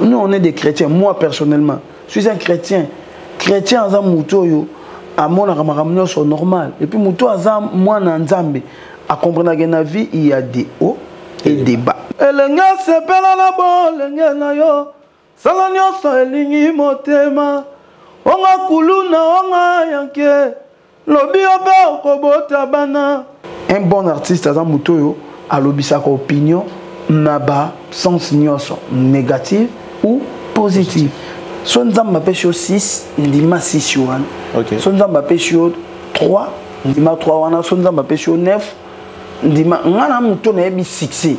Nous, on est des chrétiens. Moi, personnellement, je suis un chrétien. Chrétien, c'est un à mon aramaraminio sont normal. Et puis, moutou azam moi nanzambe. À comprendre que dans la vie, il y a des hauts et des bas. Et le gars s'appelle la bonne, le gars na yo. Salanyo so elingi motema. Onga kuluna, onga yanke. Lobi obe okobota bana. Un bon artiste azam moutou yo a lobisa ko opinion naba sens nyoso négatif ou positif. Son zamba pêche 6, ndima 6 yuan. Son zamba pêche 3, ndima 3 wana. Son zamba pêche 9, ndima ngana muto na yebi succès.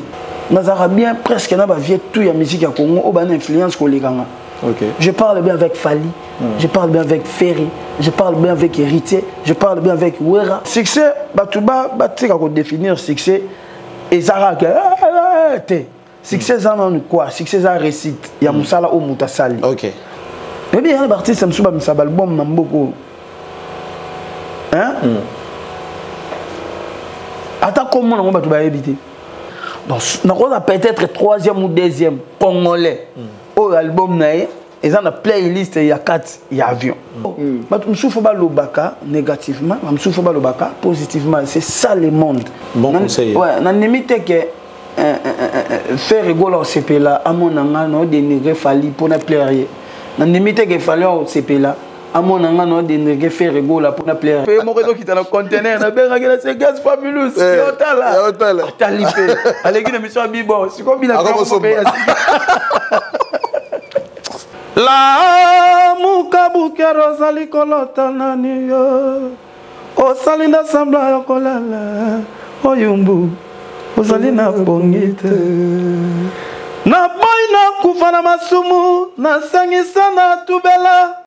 Nazara bien presque na ba vie tout ya musique ya Congo o ba na influence ko lekanga. Je parle bien avec Fali, je parle bien avec Ferry, je parle bien avec Héritier, je parle bien avec Wera. Succès batuba batika ko définir succès et Zara que succès ça non quoi, succès ça récite ya musala o mutasali. Mais bien, les artistes, ça me souvient de l'album, beaucoup. Hein? Attends, comment on va tout éviter? Donc, on a peut-être troisième ou deuxième congolais. Au album, ils ont une playlist, il y a 4, il y a avion. Je me souviens de l'obaka négativement, je me souviens de l'obaka positivement. C'est ça le monde. Bon conseil. Ouais, on a limité que faire rigoler au CP là, à mon avis, on a dénigré Fali pour ne plaire. Dans les métiers qu'il fallait au CP là, à mon avis, on a des faire rigolo là pour nous plaire. Mon réseau qui est dans le conteneur, on a bien regardé ces gaz fabuleux. C'est là. T'as lippé. Allez, une émission à Bibo. C'est comme il a fait. La mukabuke rosali kolota nani yo. O salinda sambla yokolala. O yumbu. O salina bongite. Na boy na kufa na masumu na sangisa na tubela.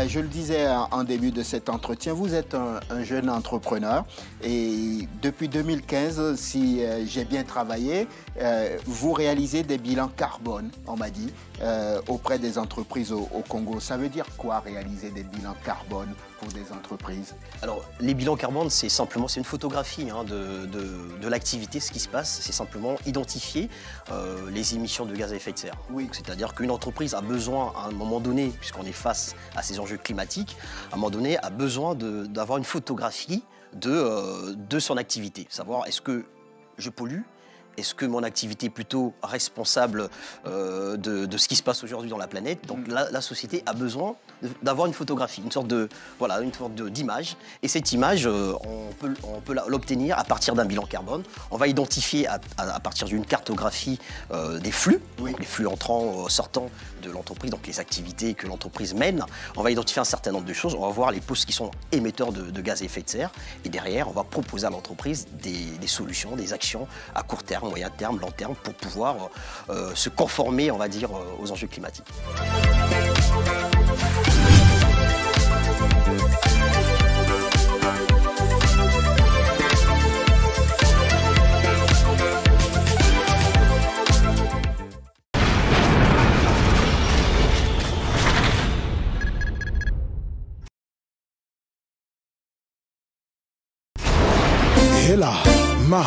Je le disais en début de cet entretien, vous êtes un jeune entrepreneur et depuis 2015, si j'ai bien travaillé, vous réalisez des bilans carbone, on m'a dit, auprès des entreprises au Congo. Ça veut dire quoi réaliser des bilans carbone pour des entreprises? Alors, les bilans carbone, c'est simplement une photographie hein, de l'activité, ce qui se passe. C'est simplement identifier les émissions de gaz à effet de serre. Oui. C'est-à-dire qu'une entreprise a besoin, à un moment donné, puisqu'on est face à ces enjeux climatiques, à un moment donné, a besoin d'avoir une photographie de son activité. Savoir, est-ce que je pollue? Est-ce que mon activité est plutôt responsable de ce qui se passe aujourd'hui dans la planète? Donc la société a besoin d'avoir une photographie, une sorte d'image. Et cette image, on peut l'obtenir à partir d'un bilan carbone. On va identifier à partir d'une cartographie des flux, donc les flux entrants, sortants de l'entreprise, donc les activités que l'entreprise mène. On va identifier un certain nombre de choses. On va voir les postes qui sont émetteurs de gaz à effet de serre. Et derrière, on va proposer à l'entreprise des solutions, des actions à court terme, moyen terme, long terme, pour pouvoir se conformer, on va dire, aux enjeux climatiques. Hela, ma.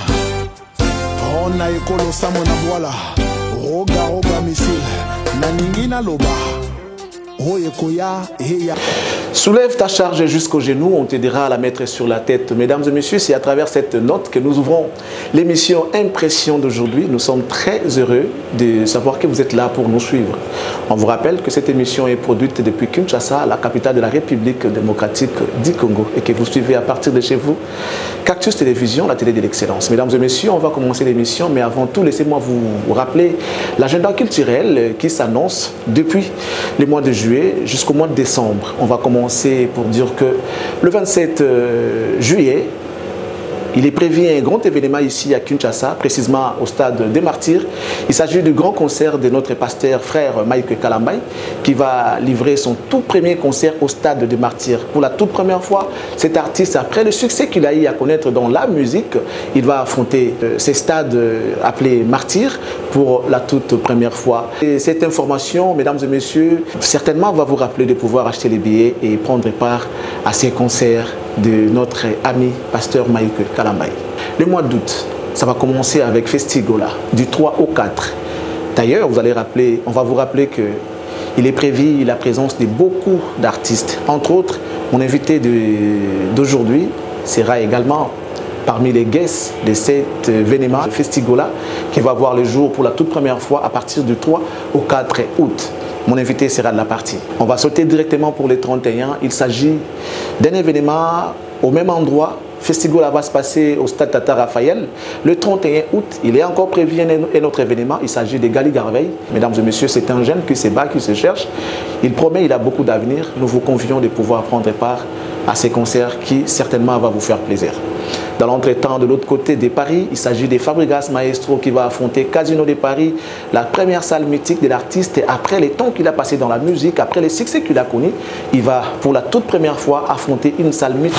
On a ekolo samona voila. Roga missile. Naningina loba. Oyekoya, heya. Soulève ta charge jusqu'au genou, on t'aidera à la mettre sur la tête. Mesdames et messieurs, c'est à travers cette note que nous ouvrons l'émission Impression d'aujourd'hui. Nous sommes très heureux de savoir que vous êtes là pour nous suivre. On vous rappelle que cette émission est produite depuis Kinshasa, la capitale de la République démocratique du Congo, et que vous suivez à partir de chez vous Cactus Télévision, la télé de l'excellence. Mesdames et messieurs, on va commencer l'émission, mais avant tout, laissez-moi vous rappeler l'agenda culturel qui s'annonce depuis le mois de juillet jusqu'au mois de décembre. On va commencer pour dire que le 27 juillet, Il est prévu un grand événement ici à Kinshasa, précisément au stade des Martyrs. Il s'agit du grand concert de notre pasteur frère Mike Kalambay qui va livrer son tout premier concert au stade des Martyrs. Pour la toute première fois, cet artiste, après le succès qu'il a eu à connaître dans la musique, il va affronter ces stades appelés Martyrs pour la toute première fois. Et cette information, mesdames et messieurs, certainement va vous rappeler de pouvoir acheter les billets et prendre part à ces concerts de notre ami pasteur Mike Kalambay. Le mois d'août, ça va commencer avec Festigola, du 3 au 4. D'ailleurs, on va vous rappeler qu'il est prévu la présence de beaucoup d'artistes. Entre autres, mon invité d'aujourd'hui sera également parmi les guests de cet événement Festigola qui va voir le jour pour la toute première fois à partir du 3 au 4 août. Mon invité sera de la partie. On va sauter directement pour les 31. Il s'agit d'un événement au même endroit. Festigola va se passer au stade Tata Raphaël. Le 31 août, il est encore prévu un autre événement. Il s'agit de Gali Garveil. Mesdames et messieurs, c'est un jeune qui se bat, qui se cherche. Il promet, il a beaucoup d'avenir. Nous vous convions de pouvoir prendre part à ces concerts qui certainement va vous faire plaisir. Dans l'entretemps, de l'autre côté de Paris, il s'agit des Fabregas Maestro qui va affronter Casino de Paris, la première salle mythique de l'artiste. Après les temps qu'il a passé dans la musique, après les succès qu'il a connus, il va pour la toute première fois affronter une salle mythique.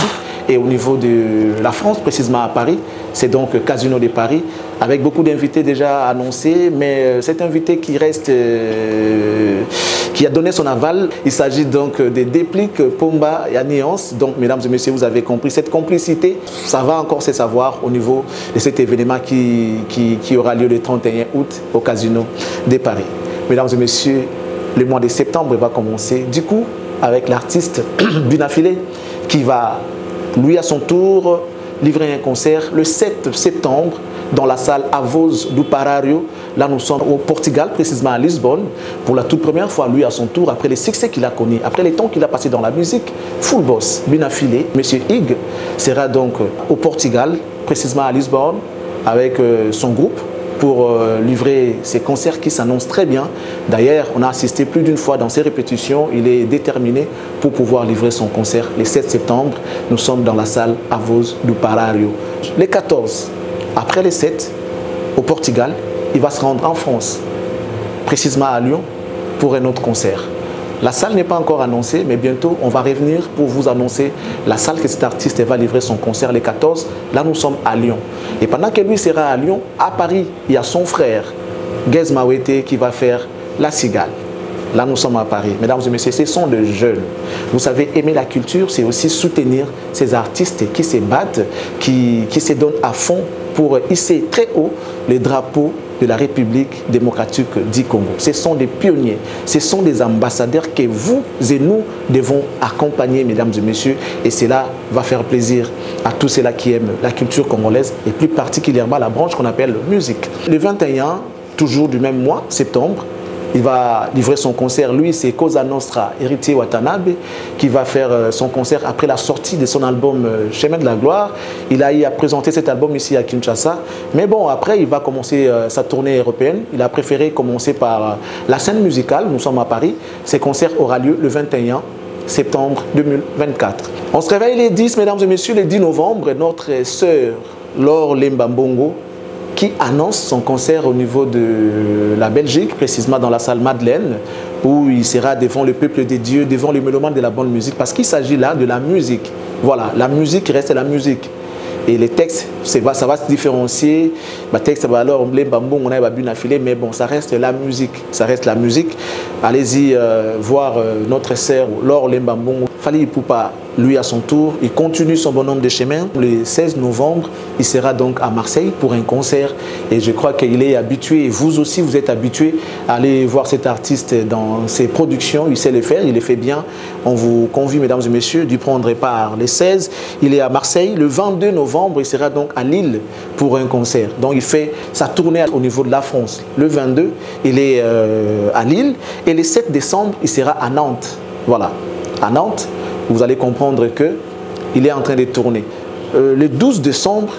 Et au niveau de la France, précisément à Paris, c'est donc Casino de Paris, avec beaucoup d'invités déjà annoncés, mais cet invité qui reste, qui a donné son aval, il s'agit donc de Déplique, Pomba et Alliance. Donc, mesdames et messieurs, vous avez compris, cette complicité, ça va encore se savoir au niveau de cet événement qui aura lieu le 31 août au Casino de Paris. Mesdames et messieurs, le mois de septembre va commencer, du coup, avec l'artiste Binafilé, qui va lui à son tour livrer un concert le 7 septembre dans la salle Avos do Parario. Là nous sommes au Portugal, précisément à Lisbonne, pour la toute première fois, lui à son tour, après les succès qu'il a connus, après les temps qu'il a passé dans la musique. Full Boss, Binafilé, Monsieur Hig sera donc au Portugal, précisément à Lisbonne, avec son groupe, pour livrer ces concerts qui s'annoncent très bien. D'ailleurs, on a assisté plus d'une fois dans ces répétitions. Il est déterminé pour pouvoir livrer son concert le 7 septembre. Nous sommes dans la salle Avos do Parario. Les 14, après les 7, au Portugal, il va se rendre en France, précisément à Lyon, pour un autre concert. La salle n'est pas encore annoncée, mais bientôt, on va revenir pour vous annoncer la salle que cet artiste va livrer son concert les 14. Là, nous sommes à Lyon. Et pendant que lui sera à Lyon, à Paris, il y a son frère, Gez Mawete, qui va faire La Cigale. Là, nous sommes à Paris. Mesdames et messieurs, ce sont des jeunes. Vous savez, aimer la culture, c'est aussi soutenir ces artistes qui se battent, qui se donnent à fond pour hisser très haut les drapeaux de la République démocratique du Congo. Ce sont des pionniers, ce sont des ambassadeurs que vous et nous devons accompagner, mesdames et messieurs, et cela va faire plaisir à tous ceux-là qui aiment la culture congolaise et plus particulièrement la branche qu'on appelle musique. Le 21, toujours du même mois, septembre, il va livrer son concert. Lui, c'est Cosa Nostra, Héritier Watanabe, qui va faire son concert après la sortie de son album Chemin de la Gloire. Il a eu à présenter cet album ici à Kinshasa. Mais bon, après, il va commencer sa tournée européenne. Il a préféré commencer par la scène musicale. Nous sommes à Paris. Ces concerts aura lieu le 21 septembre 2024. On se réveille les 10, mesdames et messieurs, le 10 novembre. Notre sœur Laure Lembambongo, qui annonce son concert au niveau de la Belgique, précisément dans la salle Madeleine, où il sera devant le peuple des dieux, devant les mélomanes de la bonne musique, parce qu'il s'agit là de la musique. Voilà, la musique reste la musique. Et les textes, ça va se différencier. Le texte va alors, on a Binafilé, mais bon, ça reste la musique. Ça reste la musique. Allez-y voir notre sœur Laure Lembambongo. Fali Ipupa, lui à son tour, il continue son bonhomme de chemin. Le 16 novembre, il sera donc à Marseille pour un concert. Et je crois qu'il est habitué, et vous aussi vous êtes habitués à aller voir cet artiste dans ses productions. Il sait le faire, il le fait bien. On vous convie, mesdames et messieurs, d'y prendre part. Le 16, il est à Marseille. Le 22 novembre, il sera donc à Lille pour un concert. Donc il fait sa tournée au niveau de la France. Le 22, il est à Lille. Et le 7 décembre, il sera à Nantes. Voilà, à Nantes. Vous allez comprendre qu'il est en train de tourner. Le 12 décembre,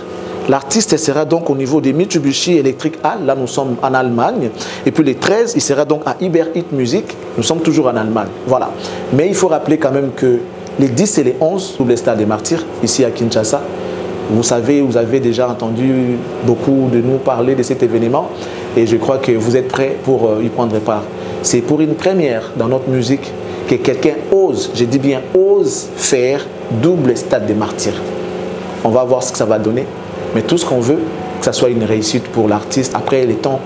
l'artiste sera donc au niveau des Mitsubishi Electric Hall. Là, nous sommes en Allemagne. Et puis le 13, il sera donc à Iber Hit Music. Nous sommes toujours en Allemagne. Voilà. Mais il faut rappeler quand même que les 10 et les 11, sous les stades des Martyrs, ici à Kinshasa, Vous savez, vous avez déjà entendu beaucoup de nous parler de cet événement et je crois que vous êtes prêts pour y prendre part. C'est pour une première dans notre musique que quelqu'un ose, je dis bien ose, faire double stade des martyrs. On va voir ce que ça va donner, mais tout ce qu'on veut, que ça soit une réussite pour l'artiste. Après les temps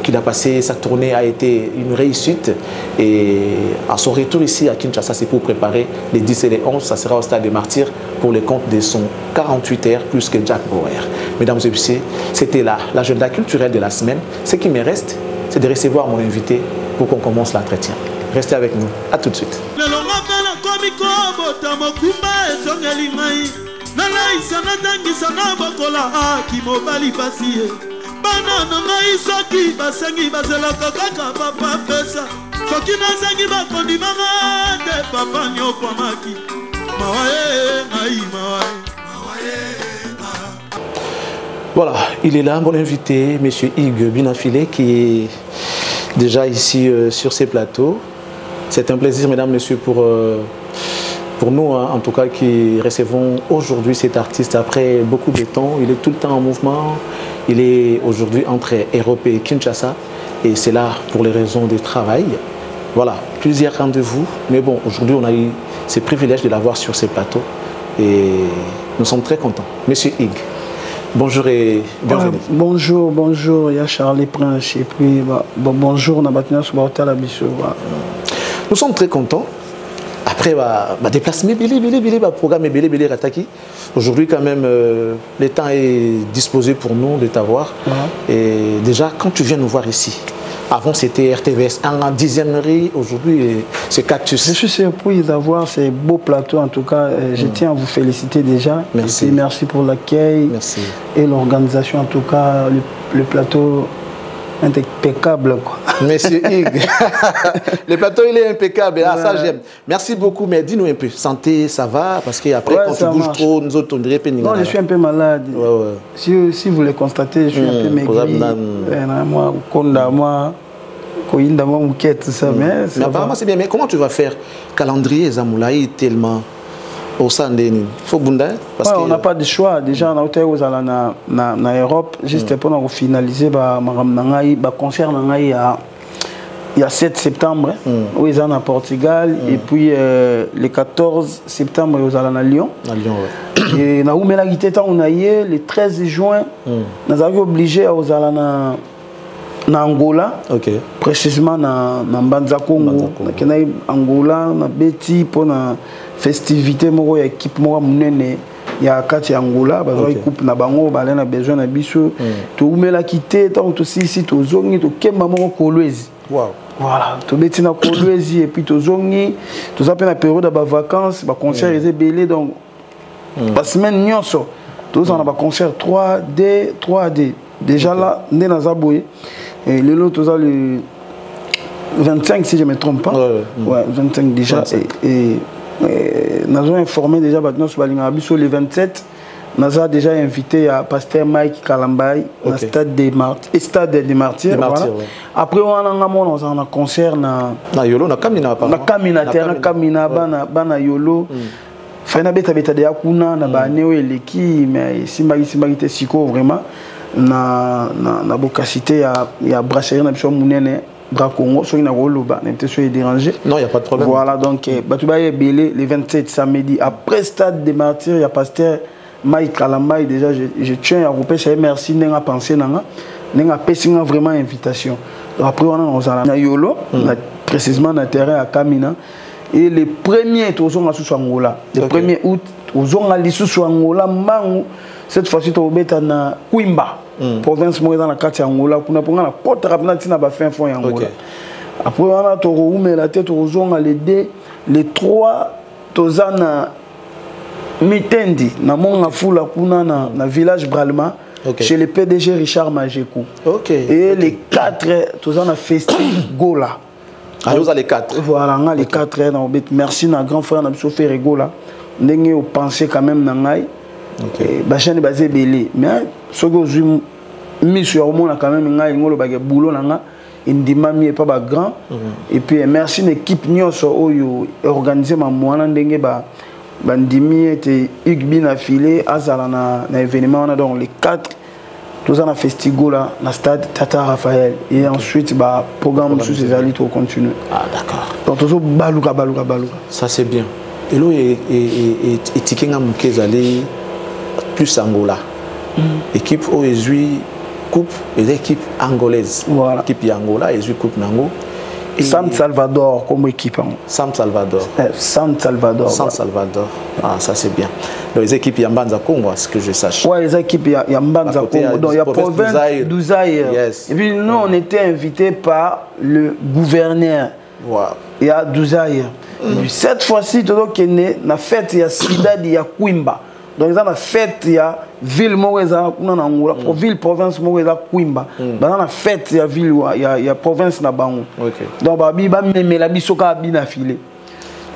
qu'il a passé, sa tournée a été une réussite. Et à son retour ici à Kinshasa, c'est pour préparer les 10 et les 11. Ça sera au stade des martyrs pour le compte de son 48 heures plus que Jack Bauer. Mesdames et messieurs, c'était l'agenda culturel de la semaine. Ce qui me reste, c'est de recevoir mon invité pour qu'on commence l'entretien. Restez avec nous. À tout de suite. Nalaisa natangisa na bokola kimobali pasie bana nanga isoki basengi bazelaka kaka papa pesa soki nazangi bakondimanga te papa nyokwamaki mawaye ngai mawaye. Voilà, il est là, mon invité, monsieur Hugues Binafilé, qui est déjà ici sur ces plateaux. C'est un plaisir, mesdames, messieurs, pour nous, hein, en tout cas, qui recevons aujourd'hui cet artiste après beaucoup de temps. Il est tout le temps en mouvement. Il est aujourd'hui entre Europe et Kinshasa. Et c'est là pour les raisons de travail. Voilà, plusieurs rendez-vous. Mais bon, aujourd'hui, on a eu ce privilège de l'avoir sur ces plateaux. Et nous sommes très contents. Monsieur Hugues, bonjour et bienvenue. Bonjour, il y a Charlie Prince. Et puis, bonjour, Nabatina Soubaouta Labisso. Nous sommes très contents. Après, déplacement, programme Bélé Rataki. Aujourd'hui, quand même, le temps est disposé pour nous de t'avoir. Et déjà, quand tu viens nous voir ici, avant c'était RTVS 1 en 10e rue, aujourd'hui c'est Cactus. Je suis surpris d'avoir ces beaux plateaux. En tout cas, je tiens à vous féliciter déjà. Merci. Et merci pour l'accueil et l'organisation. En tout cas, le plateau impeccable, quoi. Monsieur Hugues, le plateau il est impeccable, ah, ça j'aime. Merci beaucoup, mais dis-nous un peu, santé, ça va? Parce qu'après quand tu bouges trop, nous autres on dirait pas. Non, je suis un peu malade. Si vous le constatez, je suis un peu maigri. Moi, mais apparemment c'est bien, mais comment tu vas faire? Calendrier Zamoulaï tellement au Sandéni. Faut bunda parce on n'a pas de choix. Déjà, on a été en Europe, juste pour finaliser le concert il y a 7 septembre, où ils sont en Portugal, et puis le 14 septembre, ils sont à Lyon. Et on a eu le 13 juin, nous avons obligé à na Angola, précisément na Mbanza Congo, na Angola, na Beti pour na festivité moko ya équipe moko munene ya kati Angola, bazoi coupe na bango ba na besoin na biso, to umela kité tant to ici to zongi to kemba moko Kolwezi. Voilà, to beti na Kolwezi et puis to zongi, to ça na période de vacances, ba concert est belé donc la semaine nyonso, to ça na ba concert 3D. Déjà là, né dans Zaboye. Et le lot, le 25, si je ne me trompe pas. Ouais, 25 déjà. 25. Et nous avons informé déjà sur le 27. Nous avons déjà invité à Pasteur Mike Kalambay au stade des Martyrs. Voilà. Après, on a un concert na Yolo, na Kamina. Na Kamina, terrain Kamina, bana Yolo. Faina beta de Yakuna, na Baneo et l'équipe, mais Simbagité Siko vraiment. Na bocacité il y a brasserie na biso munene bra Congo so ina roloba n'était so dérangé. Non, il y a pas de problème. Voilà donc batuba belé le 27 samedi après stade des Martyrs, il y a pasteur Mike Kalambay déjà je tiens à couper ça merci n'enga penser n'enga pessinga vraiment invitation. Donc après on a na Yolo précisément na terrain à Kamina et le premier tozonga sous Angola le 1er août tozonga lisusu Angola mangu. Cette fois-ci, tu as na Kwimba, province dans la carte Angola, pour na côte rapide na ba fin fond Angola. Après on a to la tête aux les 3 tozana mitendi na monga fula kuna na village Bralma chez le PDG Richard Majekou. Et les 4 tozana festif Gola. Alors les 4. Voilà, les 4 merci na grand frère na biso faire Gola. Ndenge au penser quand même na ngai. Bachane basé belé mais ce que je mis sur au monde quand même ngai ngolo ba boulot nanga indima mi pas ba grand et puis merci l'équipe nyonso oyo organiser ma mwana ndenge ba bandimi était Hugues Bin affilé azala na événement donc les 4 tous en festival là na stade Tata Raphaël et ensuite bah programme sous ces alliés pour continuer. Ah d'accord. Donc toujours baluka. Ça c'est bien. Et là et tikenga mkezali plus Angola. Équipe au Ezui coupe et l'équipe angolaise. Voilà. Équipe Angola Ezui coupe Nango. San Salvador comme équipe. San Salvador. San Salvador. San Salvador. Ah, ça c'est bien. Donc les équipes Yambanza Congo, ce que je sache. Ouais, les équipes Yambanza Congo. Donc il y a province d'Ouzaïr. Yes. Et puis nous, on était invités par le gouverneur. Wow. Il y a d'Ouzaïr. Cette fois-ci, tout le monde est na fête il y a Cidade il y a Quimba. Donc dans la fête il y a ville Moeza na Angola, ville province Moeza Quimba. Dans la fête il y a ville il y a province na Bango. OK. Donc babi ba même la bisoka bina filé.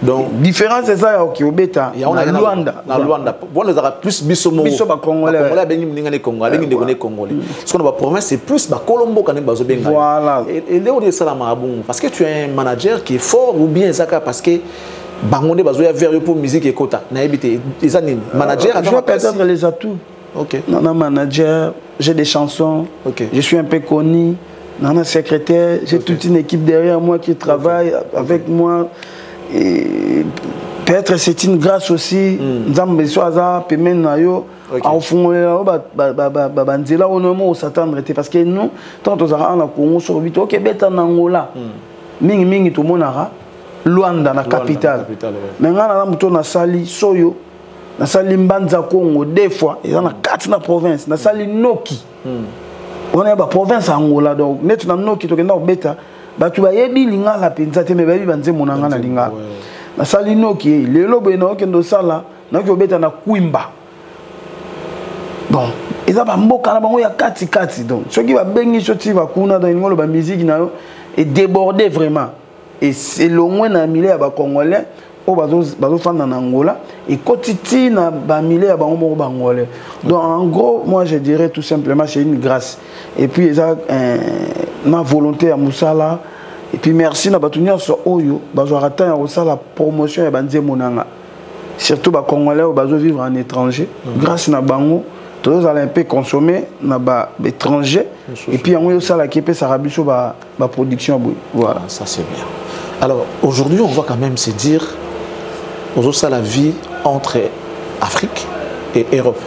Donc différence c'est ça qui obeta. Il y a Luanda. Na Luanda. Bon les arabes plus bisomo. Bisoba congolais. Congolais bengi mninga Congolais, bengi ndeko congolais. Parce qu'on va province c'est plus ba Colombo quand bazo benga. Voilà. Et là on est ça la marabon parce que tu es un manager qui est fort ou bien ça parce que Bangonde bazoya vers pour musique et quota. Na habité les années manager je vais peut-être les atouts. OK. Non manager, j'ai des chansons. OK. Je suis un peu connu. Non secrétaire, j'ai toute une équipe derrière moi qui travaille avec moi et peut-être c'est une grâce aussi. Nzambe soaza pemen na yo en fond ba nzela on s'attendre parce que nous tant aux ara na Congo sur bito OK beta na Angola. Mingi tout monara Luanda na capitale. Mais ngana na muto na sali soyo na sali Mbanza Congo deux fois et na 4 na province na sali Noki. On est ba province Angola donc net na Noki to kenda beta ba tu ba yebi linga la penza te me ba banze monanga na linga. Na sali Noki lelo beno kendo sala na ko beta na Quimba. Bon, ils a ba mboka na bango ya kati donc ceux qui va bengi choti va kuna dans ngolo ba musique na yo et déborder vraiment. Et c'est loin na milé ya ba congolais au bazo fanda na Angola et quotiti na ba milé ya bango bangolais. Donc en gros moi je dirais tout simplement c'est une grâce et puis ça ma volonté à Moussala et puis merci na batunya so oyo bazo rata ya la promotion ya banze monanga surtout ba congolais bazo vivre en étranger grâce na bango tous allez un peu consommer na ba étranger et puis on yo sala qui peut sarabiso ba production voilà ça c'est bien. Alors aujourd'hui on va quand même se dire aujourd'hui la vie entre Afrique et Europe.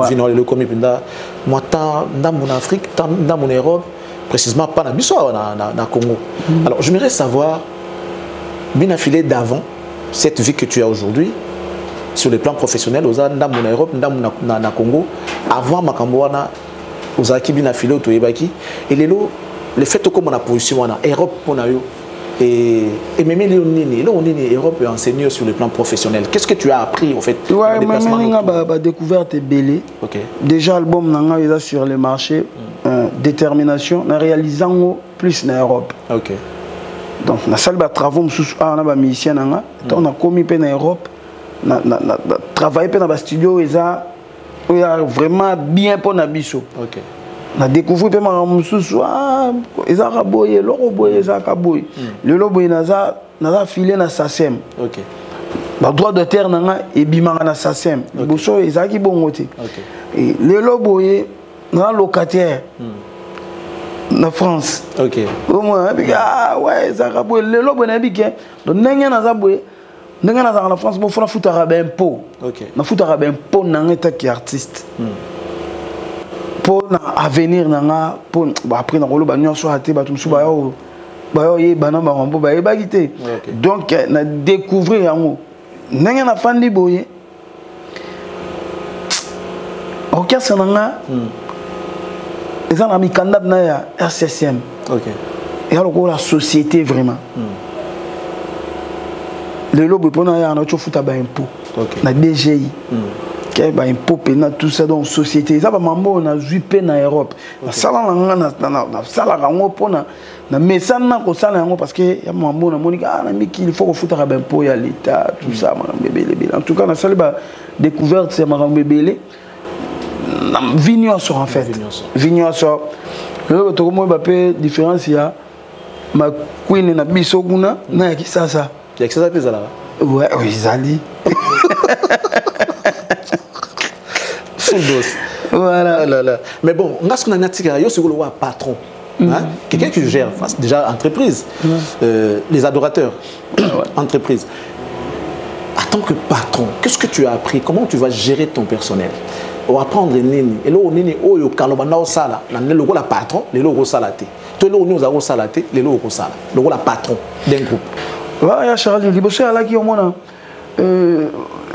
Vino le commis pinda moi tant dans mon Afrique tant dans mon Europe précisément pas na biso na Congo. Alors j'aimerais savoir bien affilé d'avant cette vie que tu as aujourd'hui sur le plan professionnel aux dans mon Europe dans na Congo avant makambo wana aux aki bien affilé to yebaki et le fait que mon position wana Europe pour na yo et même Europe est enseigné sur le plan professionnel. Qu'est-ce que tu as appris au fait? Ouais, ma découverte est belle. Okay. Déjà l'album nanga est sur le marché détermination en réalisant plus en Europe. OK. Donc na salle ba travaux on a ba musicien nanga on a commis en Europe na travailler pe na ba studio eza vraiment bien pour na biso. OK. Na découvrir pe ma mususu eza ka boye loko boye eza ka boye le loboye naza filé na SACEM. OK. Ba droit de terre nanga e bimanga na SACEM boso eza ki bongote. OK. Et le loboye na locataire na France. OK. Au moins ouais eza ka boye le loboye na bike donc ndenge naza boye ndenge naza na France mo fona futara ba impôt. OK. Na futara ba impôt nanga ta ki artiste. Pour avenir nanga pour après na rolo ba nyonso até ba tumsu ba yo ye bana ba ngombo ba ye ba kité donc na découvrir yango ndenge na fandi boye orchestre nanga eza na mikanda na ya RCSM. OK. Et alors la société vraiment le lobo pour na ya na chofuta ba impôt. OK. Na DGI qui ba impôt pena tout ça dans société ça ba mambo na jupe na Europe na sala na sala rango pona na mesana ko sala yango parce que ya mambo na monika na miki il faut ko futa ba impôt ya l'état tout ça ma bébé en tout cas na sala ba découverte c'est ma bébé na vignon sur en fait vignon sur le to mo ba pe différence ya ma queen na biso kuna na ya kisasa ya kisasa pesa là ouais oui zali Full boss. Voilà. Ah là là. Mais bon, on a ce qu'on a dit, c'est un patron. Hein? Quelqu'un qui gère déjà entreprise, les adorateurs, entreprise. En tant que patron, qu'est-ce que tu as appris? Comment tu vas gérer ton personnel? On va apprendre nini. Et là, on est au Kalobana au Sala. Le logo la patron, le logo salaté. Tout le monde au salaté, le logo sala. Le logo la patron d'un groupe. Ouais, Charles, il y a là qui au moins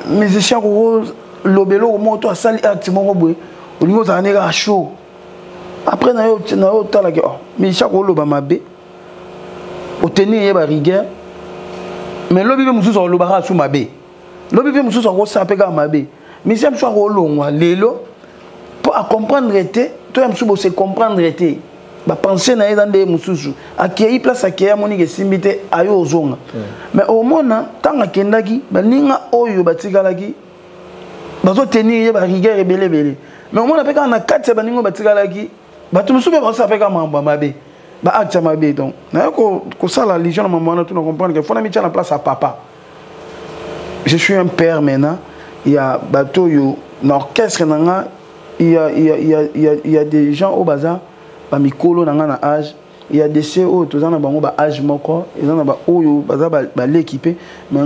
musicien rose, l'obélo au moins toi sali activement au niveau ça n'est pas chaud. Après na yo tala que mais chaque rôle ba mabé. Au tenir y a rigueur. Mais l'obé mususu sur le bara sous mabé. L'obé mususu sur ça pega mabé. Mais si je suis au lelo pour comprendre été, toi je se comprendre été. Ba penser na dans des mususu. Accueillir place accueillir moni que simbité ayo ozonga. Mais au moins tant akendaki ba ninga oyo batikalaki bazo tenir ba rigueur ebele. Mais au moins peka na 4 ba ningo batikalaki bato mususu ba ça peka mamba mabe. Ba acte mabe donc. Na ko ça la religion na maman tu comprendre que faut na mettre la place à papa. Je suis un père maintenant. Il y a bateau yo l'orchestre nanga il y a des gens au bazar ba mikolo nanga na âge il y a des CO tous en bango ba âge moko ils en ba oyo bazar ba l'équiper mais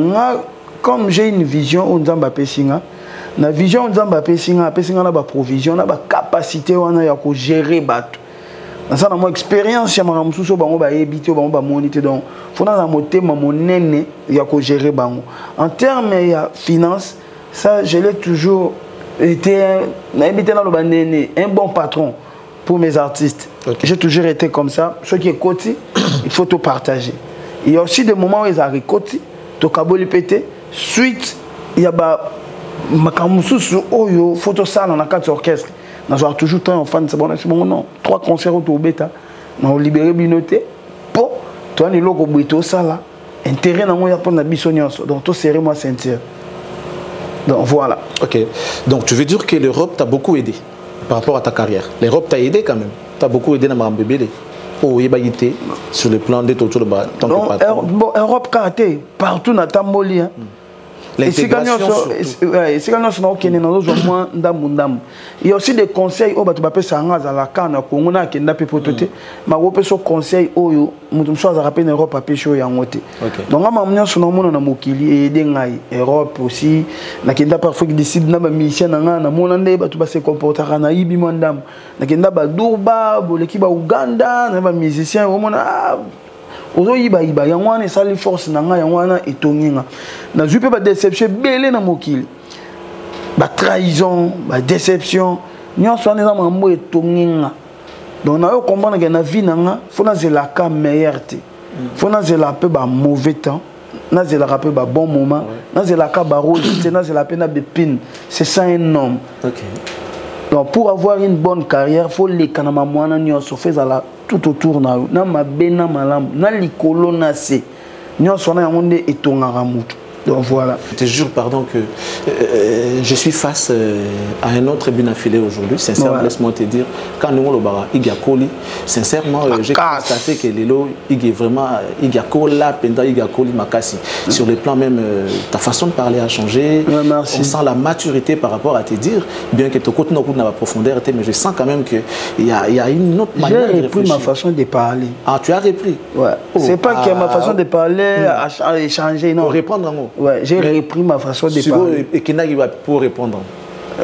comme j'ai une vision on nzamba pesinga na vision nzamba pesinga na ba provision na ba capacité wana ya ko gérer bateau ça na mo expérience ya mara mususu bango ba ebité bango ba moniter donc faut na motema monene ya ko gérer bango en termes ya finance. Ça, je l'ai toujours été un bon patron pour mes artistes. Okay. J'ai toujours été comme ça. Ce qui est côté, il faut tout partager. Il y a aussi des moments où ils arrivent côté, tu as pété. Suite, il y a des photo ça dans la carte orchestre. Nous avons toujours temps en fan, c'est bon, non. 3 concerts au bêta. Nous avons libéré Binoté. Pour toi, nous avons libéré ça là. Intérêt dans moi, il y a bisognos. Donc, tout serré moi ceinture. Donc voilà. Ok. Donc tu veux dire que l'Europe t'a beaucoup aidé par rapport à ta carrière. L'Europe t'a aidé quand même. T'as beaucoup aidé dans ma bébé. Oh, il y a sur le plan d'être autour de tant que patron. Bon, Europe karaté partout dans Tamboli. L'intégration. Il y a aussi des conseils au Batubapé Sangas à la canne à Kongona qui n'a pas pototé. Ma repéso conseil au Moutoumsoa à rappeler Europe à pêcher au Yangote. Donc, on m'a son nom à Mokili et Dengai, Europe aussi. Na Kenda parfois qui décide na mission na Monande, Batuba se comporter à Naïbi Mandam. Na Kenda Badurba, Bolekiba Uganda, na musicien au Mona. Ozoyiba iba yangwana sali force nanga yangwana etonginga na jupe ba déception belé na mokili ba trahison ba déception nyonso wana za mambo etonginga donc na yo comprendre que na vie nanga faut na zela ka meilleur te faut na zela pe ba mauvais temps na zela ka pe ba bon moment na zela ka ba rose na zela pe na bepine c'est ça un homme. OK. Donc pour avoir une bonne carrière faut les kanama mwana nyonso fait la tout autour na mabena malam na likolo na se nyonso na yango nde etongaka mutu. Donc voilà. Je te jure, pardon, que je suis face à un autre bien affilié aujourd'hui. Sincèrement, ouais. Laisse-moi te dire, quand nous avons Iga Koli, sincèrement, j'ai constaté que Lelo, il est vraiment Iga Kola, Penda Iga Koli Makasi. Sur le plan même, ta façon de parler a changé. Ouais, on sent la maturité par rapport à te dire, bien que tu côté dans la profondeur, mais je sens quand même qu'il y a une autre manière de réfléchir. J'ai repris ma façon de parler. Ah, tu as repris? Ouais. Oh, c'est pas que ma façon de parler a changé, non. Pour répondre en mots. Ouais, j'ai repris ma façon de parler. Et qui n'a pas pour répondre.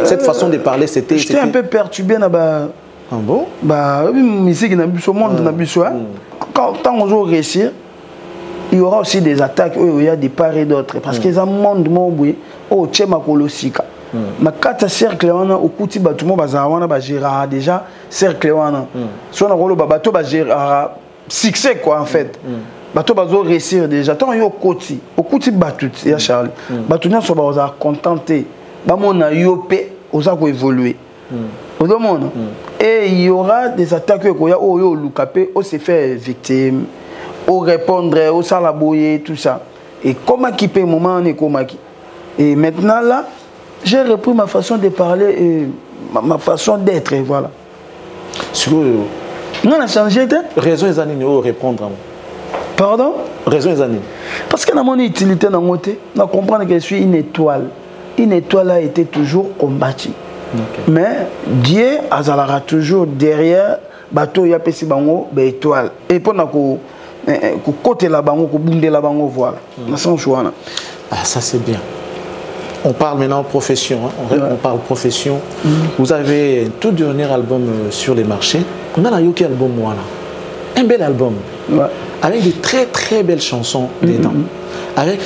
Cette façon de parler, c'était. J'étais un peu perturbé là bas. Ah bon? Bah, ici, au monde, quand on veut réussir, il y aura aussi des attaques où il y a des parts et d'autres. Parce que ça monde, oh, tu es ma colosika. Ma carte cercle, on a au couti bâtiment, on a géré déjà cercle. Si on a le bateau, on a géré succès, quoi, en fait. Bato bazo réussir déjà tant yo koti au koti batut ya Charles bato nya so ba oza contenté ba mona yo pe oza ko évoluer au monde et il y aura des attaques ko ya o yo lukape o se fait victime au répondre au salaboyer tout ça et comment qui peut moment on comment qui et maintenant là j'ai repris ma façon de parler et ma façon d'être voilà sur non a changé de raison les années au répondre. Pardon? Raison des années. Parce que dans mon utilité, dans mon côté, on comprend que je suis une étoile. une étoile a été toujours combattue. Mais Dieu a toujours derrière bateau ya pesi bango ba étoile et pour na ko côté la bango ko bundé la bango voilà na son choix. Ah, ça c'est bien. On parle maintenant profession, hein. On parle profession. Vous avez un tout dernier album sur les marchés. On a un album voilà. Un bel album avec de très très belles chansons dedans. Avec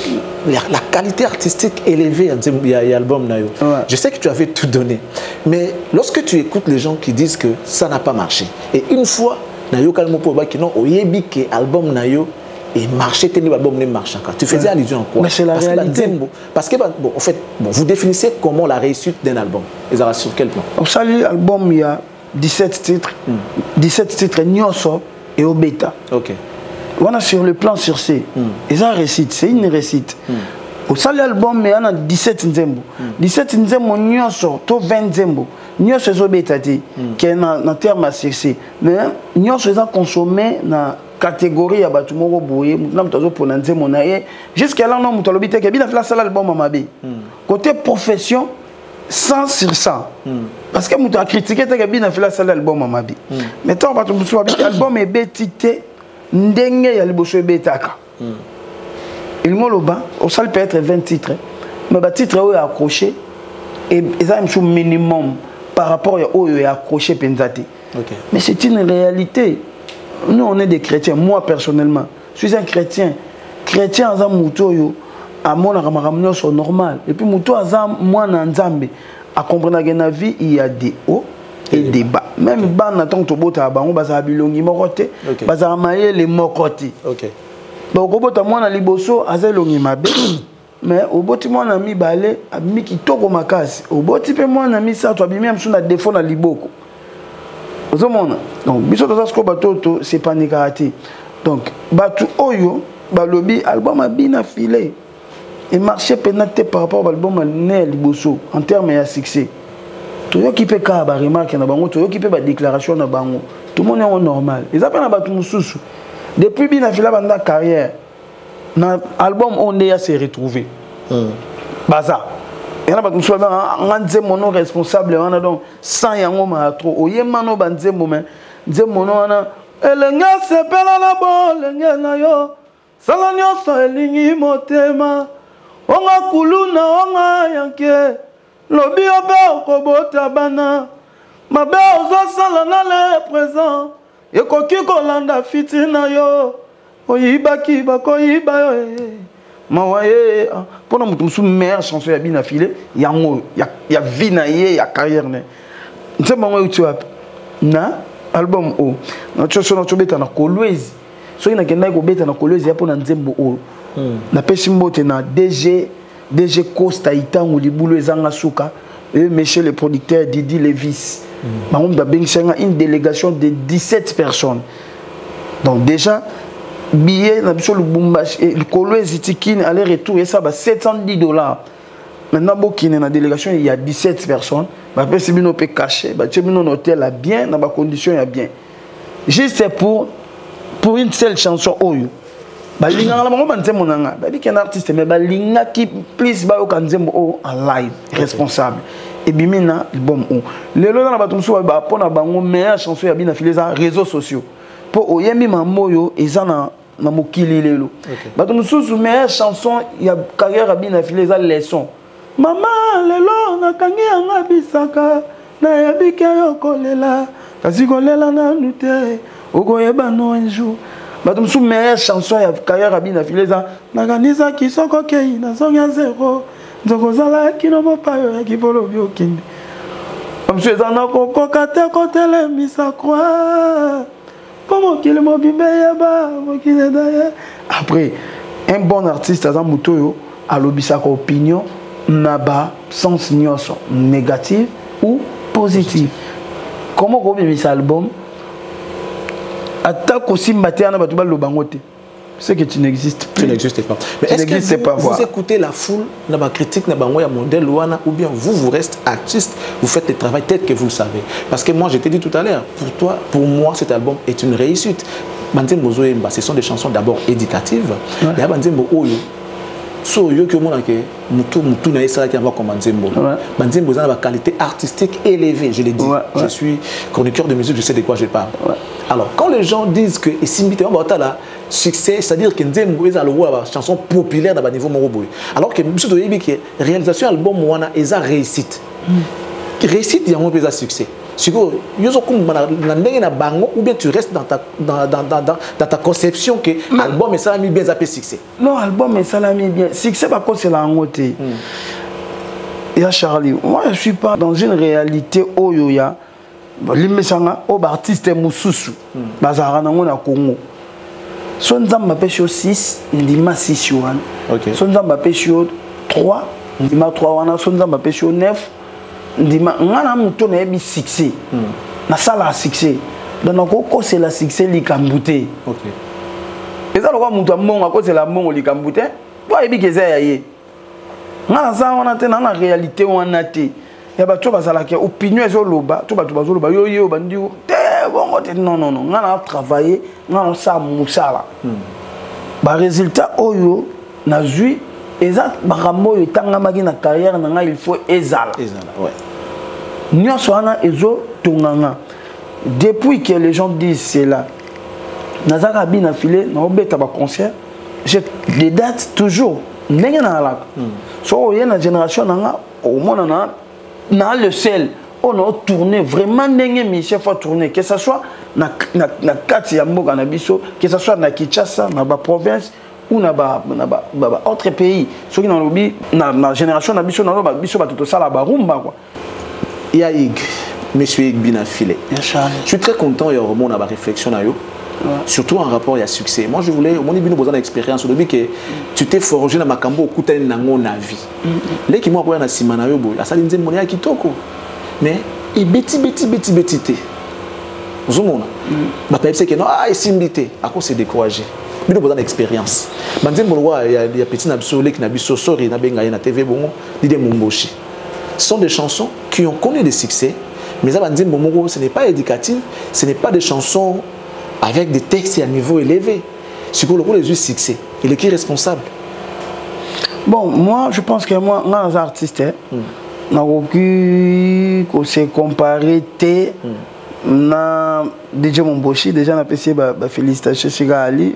la qualité artistique élevée, il y a l'album Nayo. Je sais que tu avais tout donné, mais lorsque tu écoutes les gens qui disent que ça n'a pas marché, et une fois Nayo Kalmo Poba qui n'ont oyebi que l'album Nayo et marché, l'album ne marche pas. Tu faisais allusion à quoi? Mais c'est la réalité. Parce que bon, en fait, bon, vous définissez comment la réussite d'un album. Et ça va sur quel plan? Au salut l'album il y a 17 titres, 17 titres Nyoso et au bêta. Ok. On a sur le plan sur C. Et ça récite, c'est une récite. Au salut album, il y a 17 nzembo. 17 nzembo, nyoso, to 20 nzembo. Nyoso est au bêta, qui est en terme à C. Mais nyoso est consommé dans catégorie à Batumoro Boye, jusqu'à là, on a l'habitude que bien fait l'album à Mabé. Côté profession, 100 sur 100. Parce que nous avons critiqué que bien fait l'album à Mabé. Mais tant que l'album est bétité, ndenge ya liboso betaka. Il m'a loba, au salle peut être 20 titres. Mais les titres est accroché et ça est un minimum par rapport à où est accroché Penzati. Mais c'est une réalité. Nous on est des chrétiens, moi personnellement, je suis un chrétien. Chrétien en Zamoutoyo, à mon ramaramno sont normal. Et puis Mouto Azam, moi en Nzambe, à comprendre que dans la vie il y a des hauts et des bas. Même bas n'attend que bota ba on basa bilongi mokote, basa maye les mokote. OK. Bon ko bota moi na liboso azelongi mabe. Mais au boti moi na mi balé, abimi kitoko makasi. Au boti pe moi na mi sa to abimi amsuna défaut na liboko. Donc, biso tozasko bato c'est pas négatif. Donc, batu oyo balobi album a bien affilé. Et marché pénaté par rapport à l'album né liboso en termes de succès. Tout le monde qui peut faire des remarques na bango, tout le monde qui peut faire des déclarations na bango. Tout le monde est normal. Les appels na batu mususu. Depuis bien affilé banda carrière. Na album on est se retrouver. Baza. Il y a des gens responsables, on a donc 100 yango ma trop. Oye mano banze moment, nzemono ana elenga sepela na bo lenga na yo. Salanyo so elingi motema. Onga kuluna onga yanke. Lobi obe okobota bana. Mabe ozo sala na le présent. Ekoki kolanda fitina yo. Oyibaki bakoyiba yo. Mawaye pour nous meilleure chanson ya bien affilé ya vie na ye ya carrière ne nse bango tu as na album o na chanson na tobeta na kolwezi so ina kenda ko beta na kolwezi ya pona nzembo o na pesi mbote na DG Costa Itango libulo ezanga suka et monsieur le producteur Didi Levis bango ba benga une délégation de 17 personnes donc déjà billet na biso Lubumbashi et le colo ezitikine aller-retour et ça va $710. Maintenant bokine na délégation il y a 17 personnes, ba pesi bino pe caché, ba tibino hôtel a bien na ba condition ya bien. Juste pour une seule chanson oyo. Ba linga la bango banzembo nanga, ba biki un artiste mais ba linga qui please ba okanzembo o en live responsable. Et bimina album o. Lelo na batumso ba pona bango meilleure chanson ya bina fileza réseaux sociaux. Pour oyemi mamoyo ezana na mokili lelo bato mususu meilleure chanson ya carrière a bien affilé za leçon mama lelo na kangi anga bisaka na yabike yo kolela kasi kolela na nute okoyeba no un jour bato mususu meilleure chanson ya carrière a bien affilé za na kanisa kisoko kei na songa zero nzoko zala kino mopayo ya kipolo biokindi amsu ezana kokoka te kotele misakwa. Après, un bon artiste à Mutoyo a l'obisaka opinion n'a pas sens négatif ou positif. Comment on peut cet album? Attaque aussi Matiana Batouba Lobangote. C'est que tu n'existes plus. Tu n'existes pas. Mais est-ce que vous écoutez la foule, la critique, la modèle ou bien vous restez artiste, vous faites le travail tel que vous le savez? Parce que moi, je t'ai dit tout à l'heure, pour moi, cet album est une réussite. Ce sont des chansons d'abord éducatives. so yo ki omona ke mutu na esala ki ava comme Nzembo. Nzembo a une qualité artistique élevée, je l'ai dit. Je suis chroniqueur de musique, je sais de quoi je parle. Alors quand les gens disent que Esimbité on va là succès, c'est-à-dire que Nzembo est la chanson populaire dans le niveau moroboy. Alors que monsieur Toyebi que réalisation album wana eza réussite. Réussite il y a un succès. Ou bien tu restes dans ta conception que l'album est ça mis bien appelé succès. Non, l'album est ça mis bien succès parce que c'est la honte. Il y a Charlie, moi je suis pas dans une réalité oyoya. Limesanga au artiste mususu bazara nango na Congo. Son nzamba pêche 6, ndima 6 yuan. Son nzamba pêche 3, ndima 3 wana, son nzamba pêche 9. Ndima ngana muto na yebi succès na sala succès donc ko c'est la succès likambute eza lokwa muto monga ko c'est la mongo likambute po yebi keza ya ye ngana za wana te na réalité wana te ya bato bazala ke opinion ezo loba to bato bazoloba yo bandi te bongo te non ngana travailler ngana sa musala ba résultat oyo na zui Eza barambo yotanga magi na carrière nanga il faut ezala ouais nyonso ana ezo tonganga depuis que les gens disent cela nazaka bina filé na obeta ba concert j'ai des dates toujours ndenge na la so yena génération nanga au mona na le sel on a tourné vraiment ndenge Michel faut tourner que ça soit na kati ya mboka na biso que ça soit na Kinshasa na ba province ou na autre pays ceux qui n'ont na génération na biso na biso ba tout ça la barumba quoi Yaig monsieur Bina Filé je suis très content et on a ma réflexion na yo surtout en rapport à succès moi je voulais mon bino besoin d'expérience depuis que tu t'es forgé na makambo okutani nango na vie les qui moi pour na sima na yo boy asali nzembo ya kitoko mais et beti te zomona ba pepse que non Esimbité à cause c'est découragé. Bino besoin d'expérience. Nzembo il y a petit nabsolé qui nabiso sorry na benga na TV bongo Didier Mumboshi. Ce sont des chansons qui ont connu des succès, mais Nzembo Moro ce n'est pas éducatif, ce n'est pas des chansons avec des textes à niveau élevé. C'est pour le les succès. Il est qui responsable? Bon, moi je pense que moi un artiste n'a aucun qu'on s'est comparé na DJ Mumboshi déjà na PC ba félicitations Shiga Ali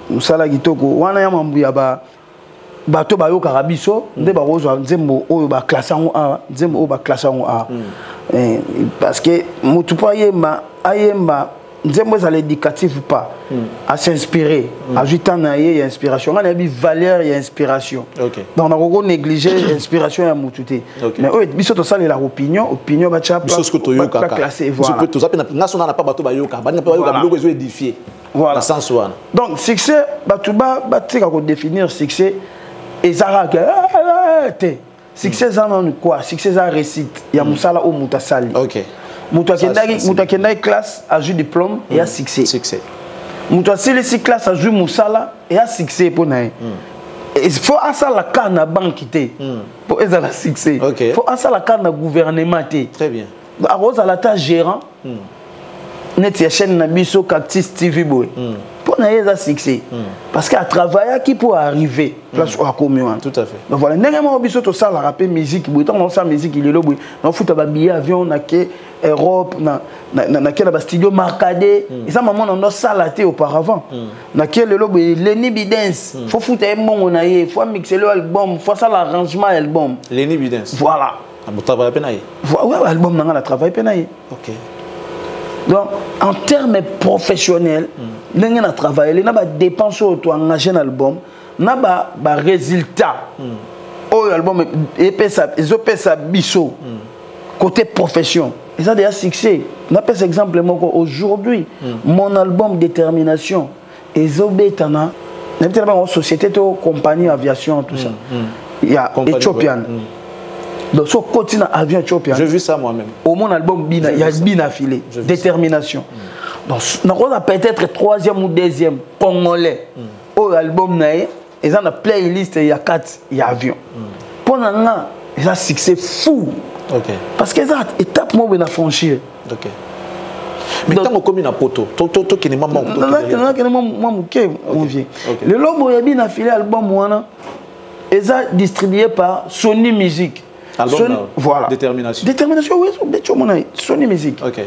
musala kitoko wana ya mambu ya bato ba yo karabiso nde ba rozwa Nzembo oyo ba classe en A Nzembo oyo ba classe en A parce que mutu pa yemba ayemba Nzembo ça l'éducatif ou pas à s'inspirer ajoutant na y inspiration on a bi valeur et inspiration donc on a encore négligé l'inspiration ya mututé mais eux biso to ça la opinion ba chapa ce que to yo kaka classé voilà to ça na sona na pas bato ba yo ka ba na pas yo ka biloko zo édifier voilà sens wana donc succès bato ba tika ko définir succès et ça te succès ça non quoi succès ça réussite ya musala o mutasali Moutou a classe a joué diplôme et a succès. Moutou a classe a joué Moussala et a succès pour naï. Il faut asa la carte na banque pour être la succès. Il faut asa la carte na gouvernement. Très bien. A rose à la tâche gérant. Net ya chaîne na biso Cactus TV boy. Pour naï a succès. Parce qu'à travailler qui peut arriver place au commun. Tout à fait. Donc voilà, négalement biso to ça la rapper musique boy. Tant on ça musique il est là boy. On fout ba billet avion na ke Europe na quel studio marcadé et ça maman on a salaté auparavant na quel lobo Lenny Bidens faut foutre un bon on a faut mixer l'album faut ça l'arrangement album Lenny Bidens voilà vous travaillez penaï ouais album n'a la travail penaï OK donc en termes professionnels n'engagé à travailler n'a pas dépenser auto engager un album n'a pas résultat oh album et ça biso côté profession. Et ça déjà succès. On a pas exemple aujourd'hui mon album Détermination et Zobetana n'importe une société de compagnie aviation tout ça. Il y a Ethiopian. Donc ce continent avion Ethiopian. J'ai vu ça moi-même. Au mon album Bina, il y a Bina filé Détermination. Donc on a peut-être troisième ou deuxième congolais. Au album naé et ça na playlist il y a 4 il y a avion. Pendant là, il y a succès fou. Parce que ça étape moi on a franchir. Mais tant qu'on comme na poto, to qui ne m'a pas. Le lobo ya bien affilé album wana. Et ça distribué par Sony Music. Album voilà. Détermination. Détermination, oui, Sony Music. Ok.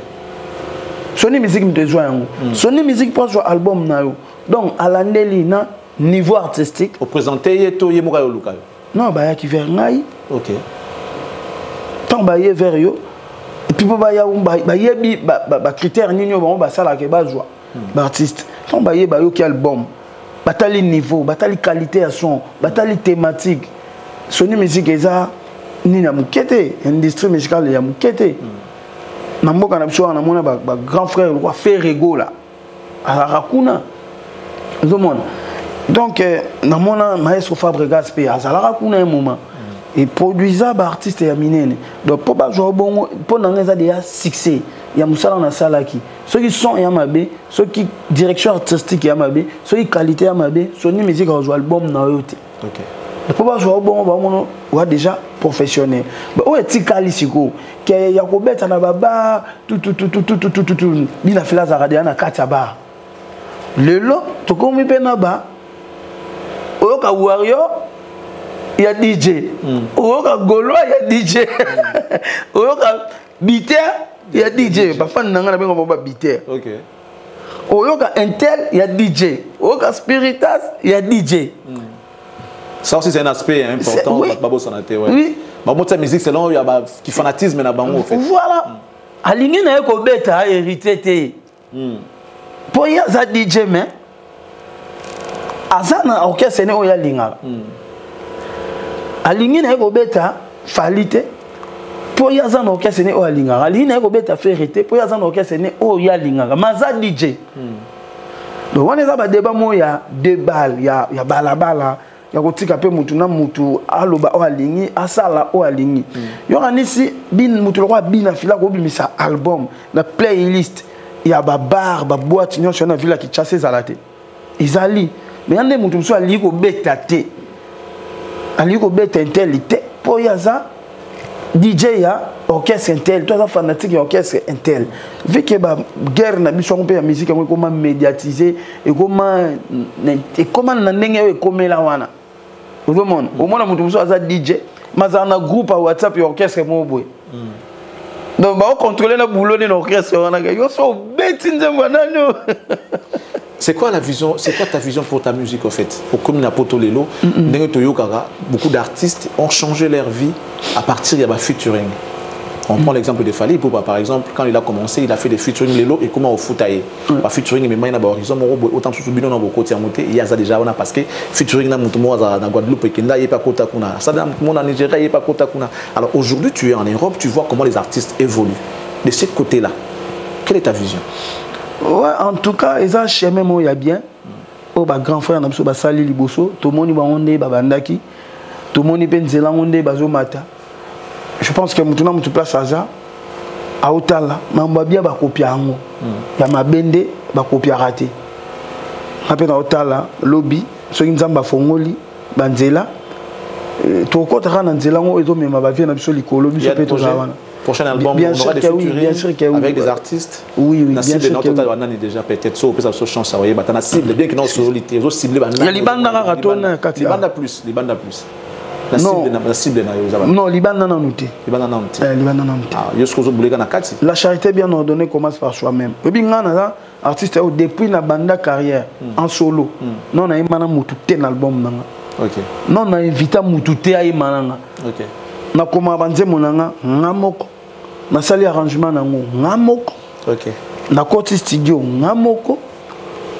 Sony Music me besoin. Sony Music pour jouer album na yo. Donc à l'année na niveau artistique. Vous présentez yeto yemuka yo luka. Non, bah ya ki vers ngai. Ok. Tant bah ye vers yo. Et puis bah ya bah yebi bah critère nino ba sala ke ba jouer. Ba artiste. Tant bah ye bah yo ki album. Batali niveau, batali qualité à son, batali thématique. Sony Music eza ni na mukete, industrie musicale ya mukete. Na mboka na biso na mona ba grand frère le roi Ferrego là. À Rakuna. Donc na mona maestro Fabregas pe azala Rakuna un moment. Et produisa ba artiste ya minene. Donc pour ba jouer bon pour na ngeza déjà succès. Ya musala na salaki. Ceux qui sont ya mabe, ceux qui direction artistique ya mabe, ceux qui qualité ya mabe, Sony Music a joué album na yote. OK. Pour pas jouer bon ba mono wa déjà professionnel. Ba o etikali siko ke ya ko beta na baba tout bina fila za radio na kati ba. Lelo to komi pe na ba. O ka warrior ya DJ. O ka golo ya DJ. O ka biter il y a DJ, parfois nous n'avons pas biter. Ok. Au yoga Intel, il y a DJ. Au yoga Spiritas, il y a DJ. Ça aussi c'est un aspect important. Oui. Oui. La musique c'est là où il y a qui fanatisme na bango en fait. Voilà. Aligné na ko beta hérité té. Pour y a za DJ mais azana orchestre né o ya linga. Aligné na ko beta falite. Pour y avoir un orchestre né au Alingara, l'ina est obéta ferrité. Pour y avoir un orchestre né au Yalingara, Maza DJ. Donc on est là bas débat moi ya deux balles, ya balabala, ya kotika pe mutu na mutu aloba o alingi, asala o alingi. Yora nisi bin mutu le roi bin afila ko bimisa album, la playlist, ya ba bar, ba boîte nyon sur na villa qui chasse zalate. Izali, mais ande mutu so ali ko beta te. Ali ko beta intelité. Pour y avoir DJ ya orchestre Intel, toi fanatique ya orchestre Intel. Vu que la guerre na biso on peut la musique comment médiatiser et comment na ndenge e comme la wana. Au monde, au moins mutu so aza DJ, mais na groupe à WhatsApp ya orchestre mo boy. Donc ba contrôler na boulot de l'orchestre wana yo so beti nzemba nano. C'est quoi la vision, c'est quoi ta vision pour ta musique en fait? Pour comme la poto lelo, beaucoup d'artistes ont changé leur vie à partir de featuring. On prend l'exemple de Fally Ipupa par exemple, quand il a commencé, il a fait des featuring lelo et comment au foutaye. Ba featuring mais maintenant ba horizon autant sous bino na côté à monter, il y a ça déjà on a parce que featuring na mutumo na Guadeloupe et Kenda yé pas kota kuna. Ça dans mon en Nigeria yé pas kota kuna. Alors aujourd'hui tu es en Europe, tu vois comment les artistes évoluent. De ce côté-là, quelle est ta vision? Ouais, en tout cas, ils ont chemin moi il y a bien. Oh bah grand frère n'abso bah sali liboso, tout le monde y va onde bah bandaki, tout le monde y penzela onde bah zomata. Je pense que maintenant mutu place aza, à Otala, mamba bien bah copier ango. Ya ma bende bah copier raté. Après à Otala, lobby, ceux qui n'zamba fongoli, banzela. Tout côté rana nzela ngo ezo mema bah vient n'abso likolo, biso peto zawana. Prochain album, bien on aura des featuring oui, avec des artistes. Oui, bien sûr. Déjà peut-être ça, peut-être ça chance à voyer. Bah, t'as cible bien que non solité, ils ont ciblé. Il y a Liban dans la tonne, Liban plus, Liban plus. La cible na non, Liban dans nouté. Liban dans nouté. Liban dans nouté. Ah, yo ce que vous voulez na kati. La charité bien ordonnée commence par soi-même. Et bien ngana artiste depuis la banda carrière en solo. Non na imana mututé dans l'album nanga. OK. Non na invita mututé a imana. OK. Na koma banze monanga ngamoko. Na sali arrangement nango ngamoko. OK. Na koti studio ngamoko.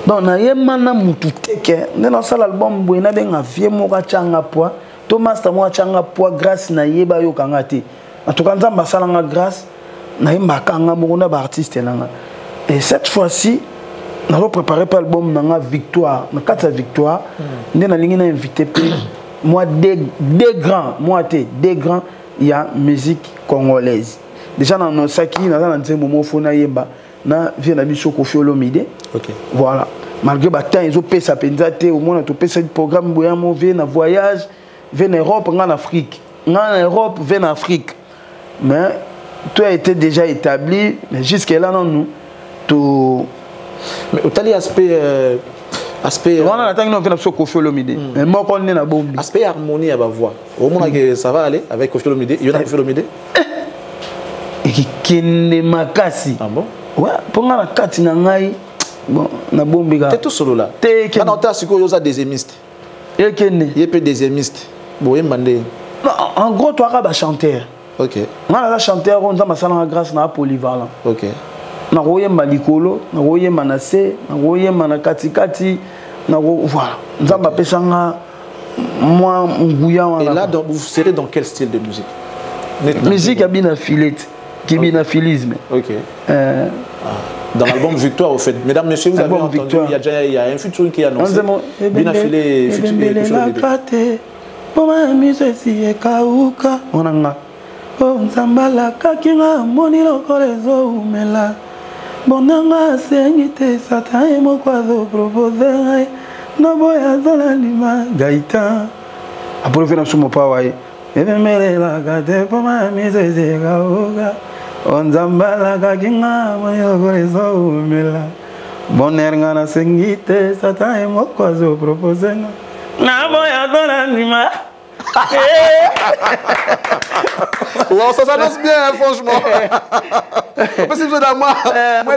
Donc na yemana mututeke na sala album boina benga vie moka changa poa. Thomas Tamo changa poa grâce na yeba yo kangate. En tout cas nzamba sala nga grâce na yemba kanga mona ba artiste nanga. Et cette fois-ci na préparé pas album nanga Victoire. Na kata Victoire, ndena lingi na invité pe moi des grands, des grands il y a musique congolaise. Déjà dans nos sacs, nous avons un moment fona yemba na vient na biso Koffi Olomide. OK. Voilà. Malgré temps ils ont payé sa penzate au moins on a payé ce programme boyamo vient na voyage, vient en Europe, en Afrique. En Europe, vient en Afrique. Mais tout a été déjà établi, mais jusqu'à là non nous tout mais au tali aspect Aspect on a attendu qu'on fait Koffi Olomide. Mais moi quand on est na bombi. Aspect harmonie à ma voix. Au moment que ça va aller avec Koffi Olomide, il y a Koffi Olomide. Et qui ne makasi. Ah bon? Ouais, pour nga na kati na ngai bon na bombi ga. T'es tout solo là. Quand on t'a siko yoza deuxiémiste. Et kene. Il est deuxiémiste. Bon, yembande. Non, en gros toi ka ba chanteur. OK. Nga na chanteur on za masala grâce na polyvalent. OK. Na koyemba likolo, na koyemba na se, na koyemba na katikati, na voilà. Nzamba pesanga moi nguya wana. Et là donc, vous serez dans quel style de musique? Musique à bien filette, qui bien philisme. OK. Dans l'album Victoire au fait. Mesdames, messieurs, vous avez entendu Victoire. Il y a un featuring qui est annoncé. Bien affilé featuring. Poma mise si ekauka onanga. O nzambala kakinga moni lokolezo umela. Bonanga sengite satan mokwazo proposer. No boya zola lima gaita. Apolo fena sumo pawaye. Ebemele la gade poma mise si ekauka. O nzambala kakinga moni lokolezo umela. Boneranga na sengite satan mokwazo proposer. Na boya zola lima. Wow, ça s'annonce bien, hein, franchement. Parce que vous êtes à moi,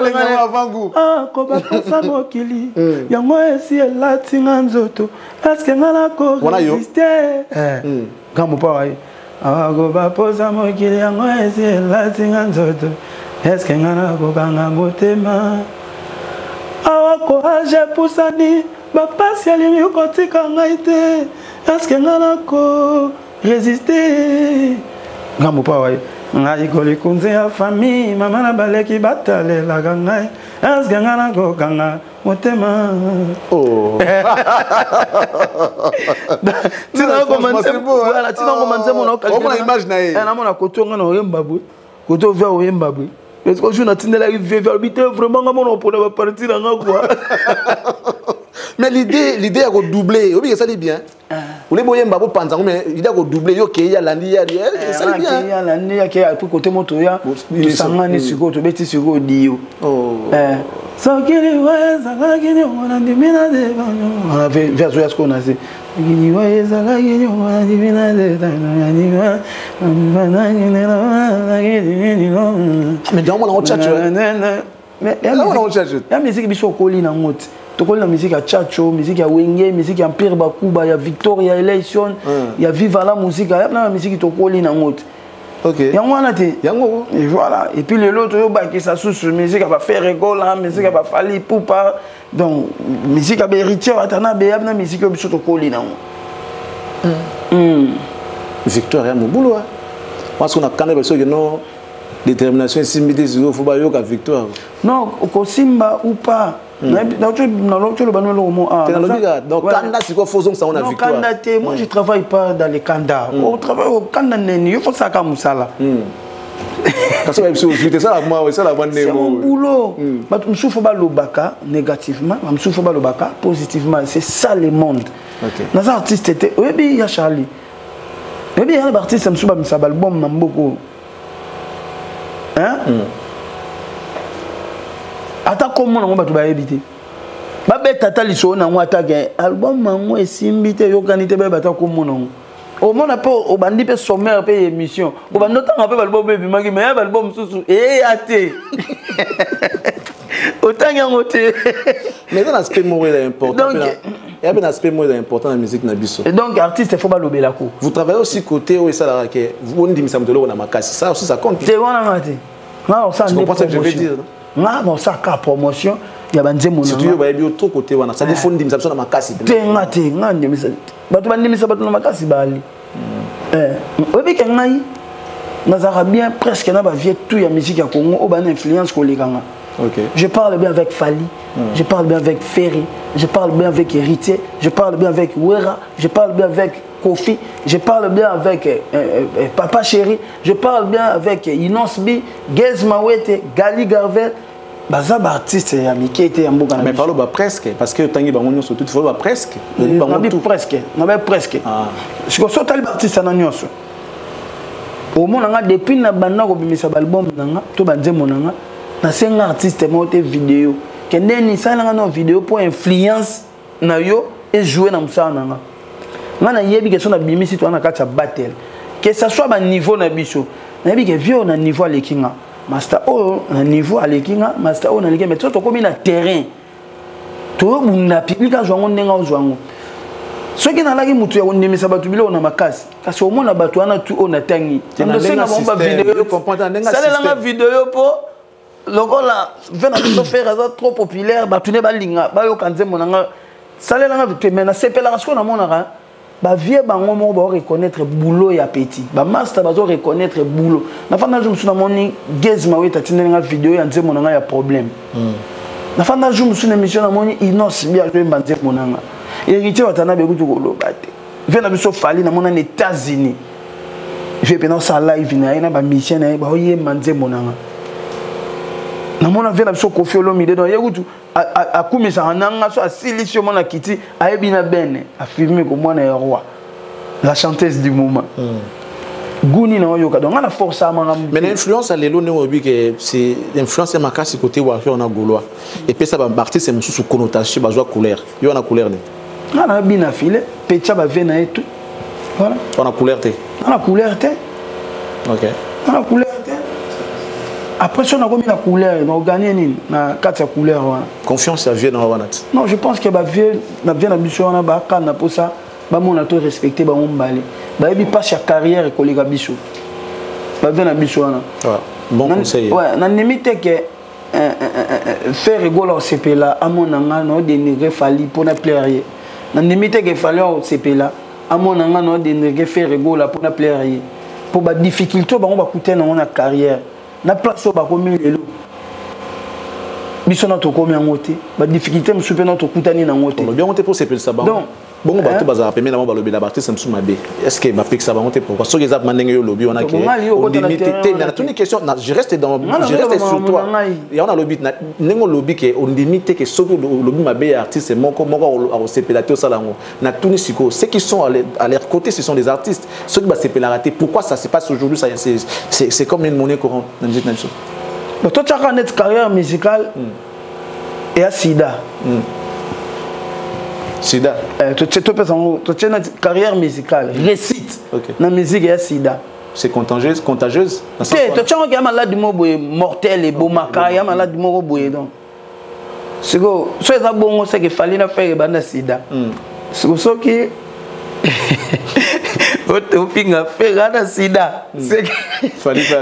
les gars avant goût. Ah, koba pasa mokili. Yango esi elati nzoto. Est-ce que ngala ko résister? Gamu pa waye. Ah, koba pasa mokili yango esi elati nzoto. Est-ce que ngala ko kanga motema? Ah, ko aje pusani. Bapasi alingi kotika ngaite. Est-ce que ngala ko résister? Gamu pa waye. Ngai ko likunze ya famille mama na baleki batale la gangai. Est-ce que ngala ko kanga motema? Oh. Tina ko manse voilà, tina ko manse mon okali. On a image na ye. Na mona koto ngana oyemba bu. Koto via oyemba bu. Est-ce que je na tindela via habiter vraiment ngamo on pour partir nga quoi. Mais l'idée est de doubler. Oui, ça dit bien. Vous voulez boyer mbabo panzango mais l'idée est de doubler. Yo ke ya landi ya ça dit bien. Ya landi ya ke pour côté moto ya. Sangani siko to beti siko dio. Oh. So kili weza lakini wana dimina de banyo. On avait verso ya ce qu'on a dit. Kili weza lakini wana dimina de tanyo. Mais dans mon chat. Mais la musique biso koli na ngoti. Tokoli na musique ya chacho, musique ya wenge, musique ya Pierre Bakuba, ya Victoria Election, ya Viva la musique, ya na musique tokoli na ngoti. OK. Yango wana te. Yango. Et voilà. Et puis l'autre yo ba ki sa sous musique va faire rigole, musique va fali poupa. Donc musique a héritier atana be na musique biso tokoli na ngoti. Victoria Mobulo. Parce qu'on a quand même que non détermination simité sur faut ba yo ka victoire. Non, ko simba ou pas. Donc moi je travaille pas dans les Kanda. On travaille au Kanda, il faut ça comme ça là. C'est mon boulot. Je souffre pas le baka négativement, je souffre pas le baka positivement. C'est ça le monde. Nos artistes étaient, oui, il y a Charlie. Oui, il y a un artiste qui me souffre l'album beaucoup. Hein? Ata comment on va tout éviter. Babé tata liso na ngwata ke album mango esimbite yo kanite ba bata comment non. Au monde a pas au bandi pe sommaire pe émission. Au bandi tanga pe album be magi mais album susu até. Autant yangote. Mais dans l'aspect moral important. Il y a un aspect moral important dans la musique na biso. Et donc artiste faut pas lobela ko. Vous travaillez aussi côté où ça la que vous on dit mi samdolo na makasi. Ça aussi ça compte. C'est wana ngate. Non, ça ne comprends ce que je veux dire. Non, ça ka promotion. Il y a banze mon. Si tu veux bien trop côté wana. Ça défend dim ça na makasi. Ngate ngande mi ça. Batu bandi mi ça batu na makasi bali. Obi ke ngai. Nazara bien presque na ba vie tout ya musique ya Congo au ban influence ko lekanga. OK. Je parle bien avec Fali, je parle bien avec Ferry, je parle bien avec Héritier, je parle bien avec Wera, je parle bien avec Kofi, je parle bien avec Papa Chéri, je parle bien avec Inosbi, Gez Mawete, Gali Garvel. Baza ba artiste ya Mickey était ya mboka na. Mais parle ba presque parce que tangi bango surtout il faut ba presque. Presque, na ba presque. Ce que soit artiste na nyonso. Au monde nga depuis na banda ko bimisa album nanga to banze monanga. Na senga artiste mote vidéo. Kende ni ça nga no vidéo pour influence na yo et jouer na musala nanga ngana yebi ke so na bimisi to na kati battle que ça soit ba niveau na biso na yebi ke vio na niveau alekinga master o na niveau alekinga master o na lekinga mais to komi na terrain to bunda publika zwango ndenga zwango soki na laki mutu ya ondemisa batu bilo na makasi kasi au moins na batu ana tu on atangi ndo senga bomba vidéo comprendre ndenga système ça la vidéo po lokola vena to faire ça trop populaire batu ne balinga ba yo kanze monanga ça la vite mais na sepela parce qu'on a monara ba vie bango mo ba reconnaître boulot ya petit ba master ba zo reconnaître boulot na fanda je me suis na moni gezma weta tinenga vidéo ya nze monanga ya problème na fanda je me suis na mission na moni inos bien je mbanze monanga héritier watana be kutu ko lobate vena biso fali na mona les États-Unis je vais pendant ça live na ba mission na ba oye mbanze monanga na mona vena biso Koffi Olomide donc yekutu a kumisa ananga so asilisio mona kiti aebina bene a filmer ko mona roi la chanteuse du moment guni na yoka donc la force à manga mais l'influence à lelo ne obi que c'est influence ma kasi côté wa on a gaulois et puis ça va partir c'est sous connotation ba joie couleur yo na couleur ne ana bina file pecha ba vena et tout voilà on a couleur té OK on a couleur té après ça on a mis la couleur on a gagné ni na quatre couleurs confiance ça vient dans wanat non je pense que ba vient na biso na ba kana pour ça ba mon to respecter ba mon balé ba bi pas chaque carrière collègue biso ba vient na biso na bon conseil ouais na limite que faire rigolo au CPLA à mon anga no dénigrer fali pour na plaire na limite que fallait au CPLA à mon anga no dénigrer faire rigolo pour na plaire pour ba difficulté ba on va coûter na mon carrière na place au bakomi lelo biso na to komi ngote ba difficulté msupe na to kutani na ngote bien on te pour CPL ça ba bon bato baza pemé na ba lobi la partie samsu mabe est-ce que ba pique ça ba on te pourquoi so les mandenge yo lobi on a que on limité na toutes les questions je reste sur toi et on a lobi na nengo lobi que on limité que so lobi mabe artiste moko au CPL to salango na tous les siko ceux qui sont à leur côté ce sont des artistes ceux qui ba CPL raté pourquoi ça se passe aujourd'hui ça c'est comme une monnaie courante dans cette nation toi tu as une carrière musicale et à Sida Sida tu as une carrière musicale récite dans la musique et à Sida c'est contagieuse tu as une maladie mortelle et bomaka ya maladie boye donc c'est que so ça bon c'est que fallait na faire banda Sida c'est que so que au finga faire ana Sida c'est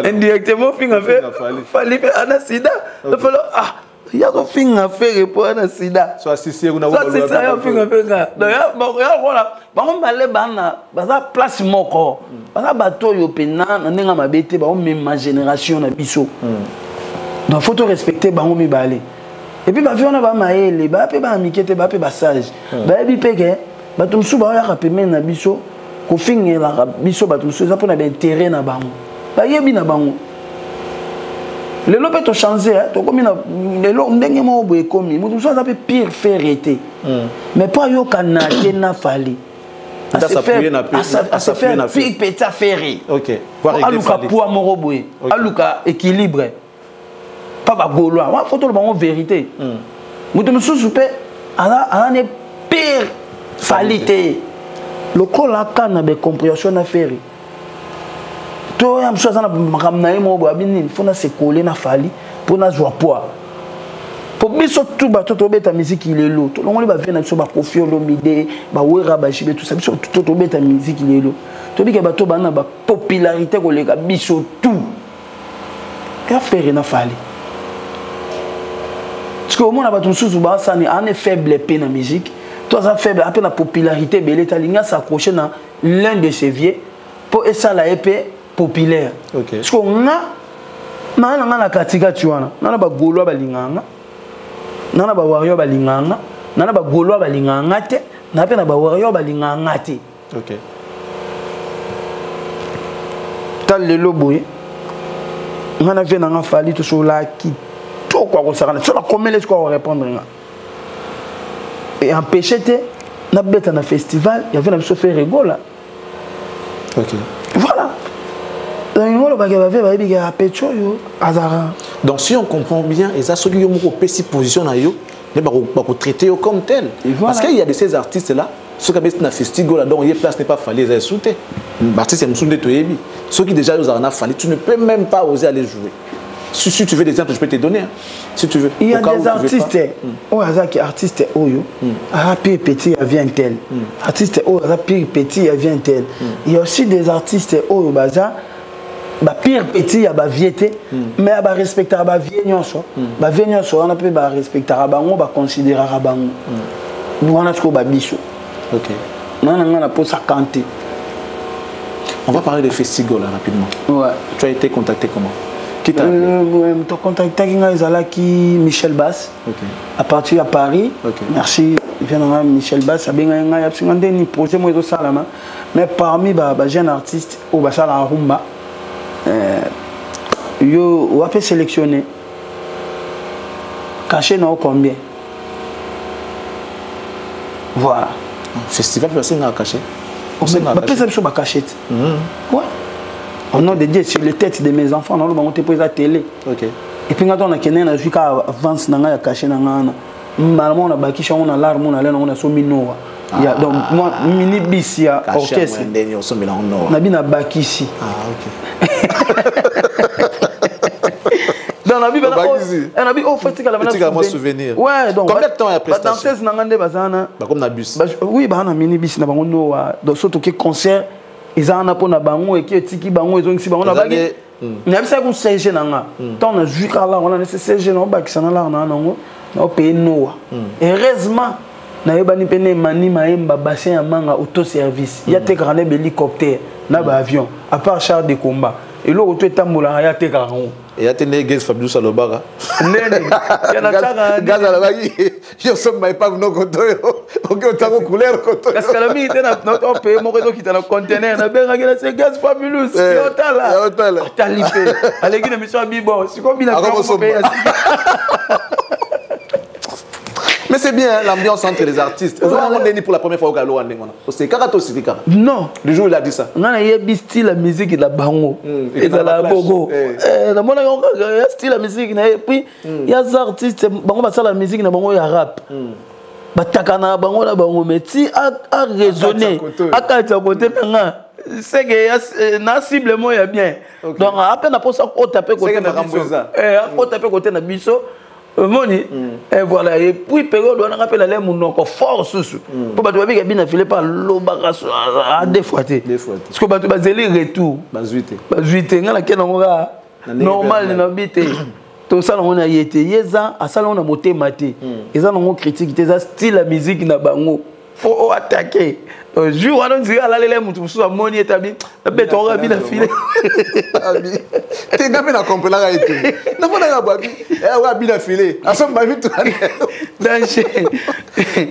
indirectement finga faire fallait faire ana Sida il faut il y a un film à faire pour un Sida. Soit si c'est une soit c'est ça un film à faire. Donc voilà, on va aller dans place moko. Parce que bateau yo pena na nenga mabete ba même ma génération na biso. Donc faut respecter ba on mi balé. Et puis ba vie on a ba maele, ba pe ba amikete, ba pe ba sage. Ba bi peke, ba tumsu ba ya rapeme na biso, ko finge la biso ba tumsu ça pour na intérêt na bango. Ba yebi na bango. Les lopes ont changé, les lopes ont boé comme ils ont fait pire faire été. Mais pas yo canadien n'a fallu. À se faire pire petit ferré. Ok. Aluka pour amour boé. Aluka équilibre. Pas ba gaulois. Moi faut tout le monde vérité. Mutu mususupe ana ne pire falité. Le col la canne be compréhension na faire. Toi am chose na makamna mo bo abini fona se coller na fali pour na joie poids pour biso tout ba to beta musique il est lot to ngoli ba vena so ba Koffi Olomide ba wera ba jibe tout ça biso to beta musique il est lot to bi ke ba to bana ba popularité ko lega biso tout ka faire na fali parce que au monde ba tout sous ba ça ni en faible pe na musique toi ça faible après la popularité belé ta linga s'accrocher na l'un de ses vieux pour essa la épée populaire. OK. Parce qu'on a na katika tuana. Na ba golo ba linganga. Na ba warrior ba linganga. Na ba golo ba linganga te. Na pe na ba warrior ba linganga te. OK. Tal le loboye. On a fait na fali to so la ki to kwa ko sakana. So la comment les quoi répondre nga. Et empêcher te na beta na festival, il y avait na so faire rigola. OK. Voilà. Donc si on comprend bien, et ça, ce qui est position, mais traiter comme tel. Parce qu'il y a de ces artistes-là, ceux qui ont un festival, donc il y a place n'est pas fallu les sauter. L'artiste c'est Moussou Toyebi. Ceux qui déjà ont un fallu, tu ne peux même pas oser aller jouer. Si tu veux des exemples, je peux te donner. Si tu veux. Il y a des artistes, artistes Oyo, pire petit, il vient tel. Artiste Oyo, pire petit, il vient tel. Il y a aussi des artistes Oyo, pire petit, il y a viété, mais il y a respecter la vie, on a pu respecter la banque, on va considérer la banque. Nous on a ce qu'on va bichou. Ok. On a pour ça canter. On va parler des festivals là rapidement. Ouais. Tu as été contacté comment? Qui t'a contacté Michel Bass. Okay. À partir à Paris. Okay. Merci. Michel Bass. Projet mais parmi les jeunes artistes au Bachar la rumba, on a fait sélectionner. Caché non combien? Voilà. Festival personne n'a caché. On peut faire sur ma cachette. Ouais. Au nom de Dieu, sur les têtes de mes enfants, on a monté pour la télé. Ok. Et puis quand on a kenné, on a vu qu'avance, on a caché, on a bâti, on a l'arme, on a soumis nous. Donc moi, mini bis, il y a orchestre. On a bien bâti ici. Ah ok. Dans la vie, on a vu au festival, on a souvenir. Ouais, donc. Combien de temps il y a prestation? Comme la bus. Oui, on a mini bis, on a donc surtout que concert. Ils ont un peu de bango et qui est tiki bango ils ont ici bango. Il y a ça qu'on sait gêner là. Tant on a vu là on a nécessaire gêner on bâtit ça là on a payé nous. Heureusement na yeba ni pene mani maemba bassin à manga autoservice. Il y a des grands hélicoptères, na ba avion, à part char de combat. Et là où tu es tambola il y a des grands. Et il y a des gaz Fabio Salobara. Nene. Il y a des gaz à la bague. Je sommes mais pas nos contours. Ok, on t'a couleur contour. Parce que la vie était notre pays mon réseau qui était dans le conteneur. Na ben regarde c'est gaz fabuleux. T'as là. T'as lipé. Allez qui mission à Bibo. C'est comme il a mais c'est bien l'ambiance entre les artistes. Vous avez dit pour la première fois au Galo c'est Karato Sidika. Non. Le jour où il a dit ça. On a eu style la musique de la bango et de la bogo. La mona il style la musique et puis il y a des artistes bango ba la musique na bango ya rap. Batakana bango na bango mais si a raisonner a kaita côté nga c'est que na cible moi ya bien. Donc après na pour ça au taper côté na biso. Au taper côté na biso. Moni et voilà et puis période on rappelle les mon encore fort sous pour ba to bien bien filé par lobaka à deux fois parce que ba to bazeli retour bazuité ngala ke na normal na bité to ça on a yete yeza à ça on a moté maté eza non critique eza style la musique na bango faut attaquer jour on dit ala les mutu so moni etabi bête on a bien filé tu n'as pas compris là et tout na fona babi on a bien filé à son babi tout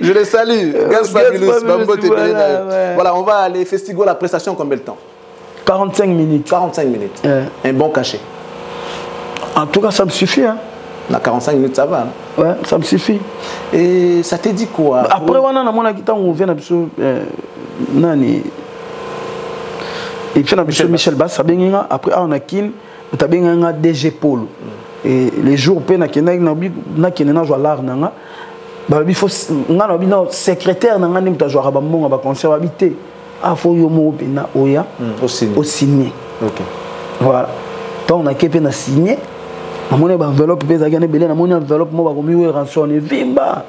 je les salue Gaz Fabulous Bambo voilà on va aller festival la prestation combien de temps 45 minutes un bon cachet en tout cas ça me suffit hein. Na 45 minutes ça va hein? Ouais ça me suffit et ça te dit quoi après on a mon qui on vient biso nani et puis on a Michel Bass sabenga après on a kin tabenga DG Polo et les jours pe na kena na kena jouer l'art nanga ba il faut ngana bino secrétaire nanga ni mta jouer ba mbonga ba concert habité a faut yo mo bina oya au signé OK voilà donc on a kepe na signé na mona ba enveloppe pe za gane belé na mona enveloppe mo ba komi we rançon et vimba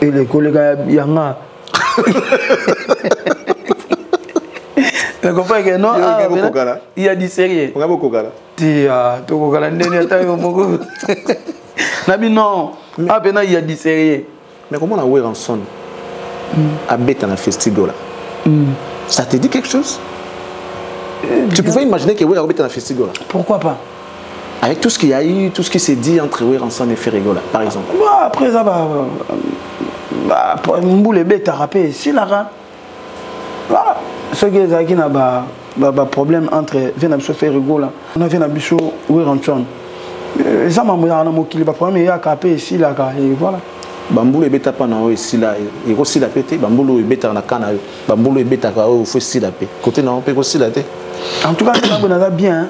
et les collègues yanga tu comprends que non il y a du sérieux on a beaucoup gala tia to ko gala ndeni atayo moko nabi non ah ben il y a du sérieux mais comment on a we rançon à bête na festival là ça te dit quelque chose tu pouvais imaginer que we a bête na festival là pourquoi pas avec tout ce qu'il y a eu, tout ce qui s'est dit entre Weranson et Ferrigola, par exemple. Après ça, Mboule bête à rapper, si la ce qui est un problème entre Venabso et Ferrigola, on a Venabso et Weranson. Ça m'a dit qu'il y a un problème, il y a un capé ici, là, et voilà. Bamboulou et bêta pas dans ici là, et aussi la pété, Bamboulou et bêta dans cana, Bamboulou et bêta quand il faut aussi la paix. Côté non, on peut aussi la tête. En tout cas, on a bien.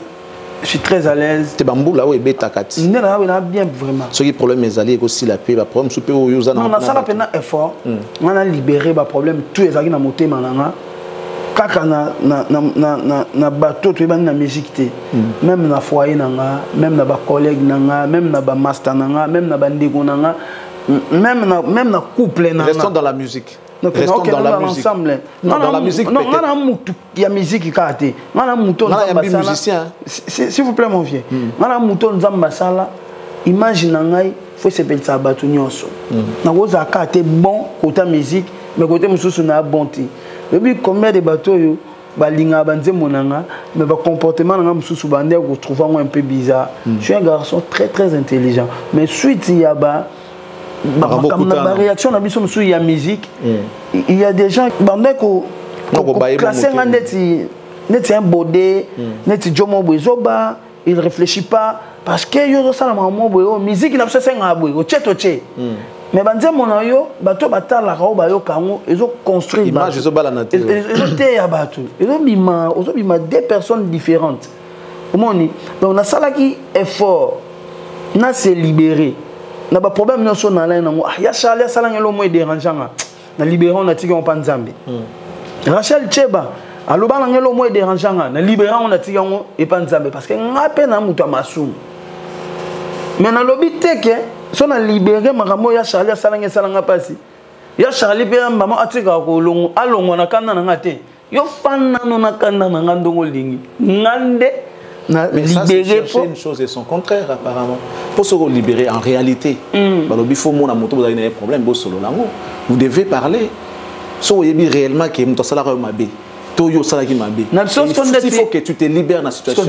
Je suis très à l'aise. Tu es bambou là où est bêta kati. Non, bien vraiment. Ce qui est problème mes alliés aussi la paix, le problème super où ils non, on a ça la peine effort. On a libéré le problème tous les amis dans mon thème là. Kaka na bateau tu es dans la musique même na foyer nanga, même na ba collègue nanga, même na ba master nanga, même na bandego nanga, même na couple nanga. Restons dans la musique. Restons dans la musique. Non, dans la musique. Non, il y a musique qui a été. Il y a un musicien. S'il vous plaît, mon vieux. Il y a un mouton Zambasala. Imagine, il faut se faire ça. Il y a un bon côté musique, mais côté musique, il y a un bon petit. Et puis, combien de bateaux balinga banze monanga mais ba comportement nga mususu bande ko trouver un peu bizarre. Je suis un garçon très très intelligent mais suite il y a comme la réaction na biso mususu ya musique il y a des gens bande ko classer neti un bodé neti jomo bozoba il réfléchit pas parce que yo ça la maman boyo musique na biso senga boyo tche mais banze mona yo bato batala ka ba yo kango ezo construire image ezo bala na te ezo te ya bato ezo bima deux personnes différentes omoni donc on a ça là qui effort na se libérer na ba problème no so na la nango ya Charles ça là ngelo mo dérangeant na libérer on a tiki on pa nzambe Rachel Cheba aloba na ngelo mo dérangeant na libérer on a tiki on e pa nzambe parce que ngape na mutu amasu mais na lobi teke si on a libéré Maramo, il y a Charlie, il y a passé. Il y a Charlie, il y a maman, il y a Longo, il y a Kanana, il y a Fanana, mais ça, c'est chercher une chose et son contraire, apparemment. Pour se libérer, en réalité, il faut que vous ayez un problème, vous devez parler. Si vous avez réellement que vous avez un problème, il faut que tu te libères de la situation.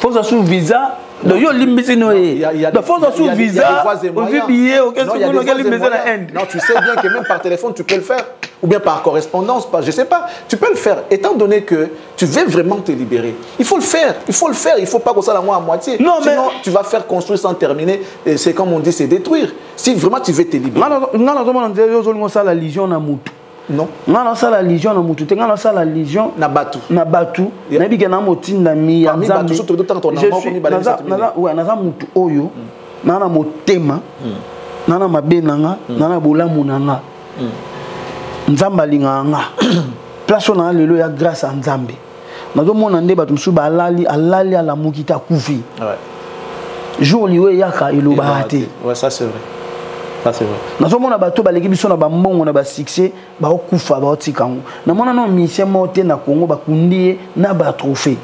Faut que sous visa de yo limbisi noé de faut que sous visa au billet au question que non tu sais bien que même par téléphone tu peux le faire ou bien par correspondance je sais pas tu peux le faire étant donné que tu veux vraiment te libérer il faut le faire il faut pas que ça la moi à moitié non, sinon tu vas faire construire sans terminer et c'est comme on dit c'est détruire si vraiment tu veux te libérer non ça la légion na mutu non non ça la légion na mutu te ngana ça la légion na batu na bika na motinda mi ya nzambe na za mutu oyo na motema na mabenanga na bolamu nanga nzamba linganga place na lelo ya grâce à nzambe nazo mona nde batu musu alali ala mukita kufi jour liwe yaka ilobate ouais ça c'est vrai. C'est vrai. Nous sommes bateau baleki biso na ba mbongo na ba succès ba okufa ba otikango. Na mona no mission moté na Congo ba kundi na ba trophée.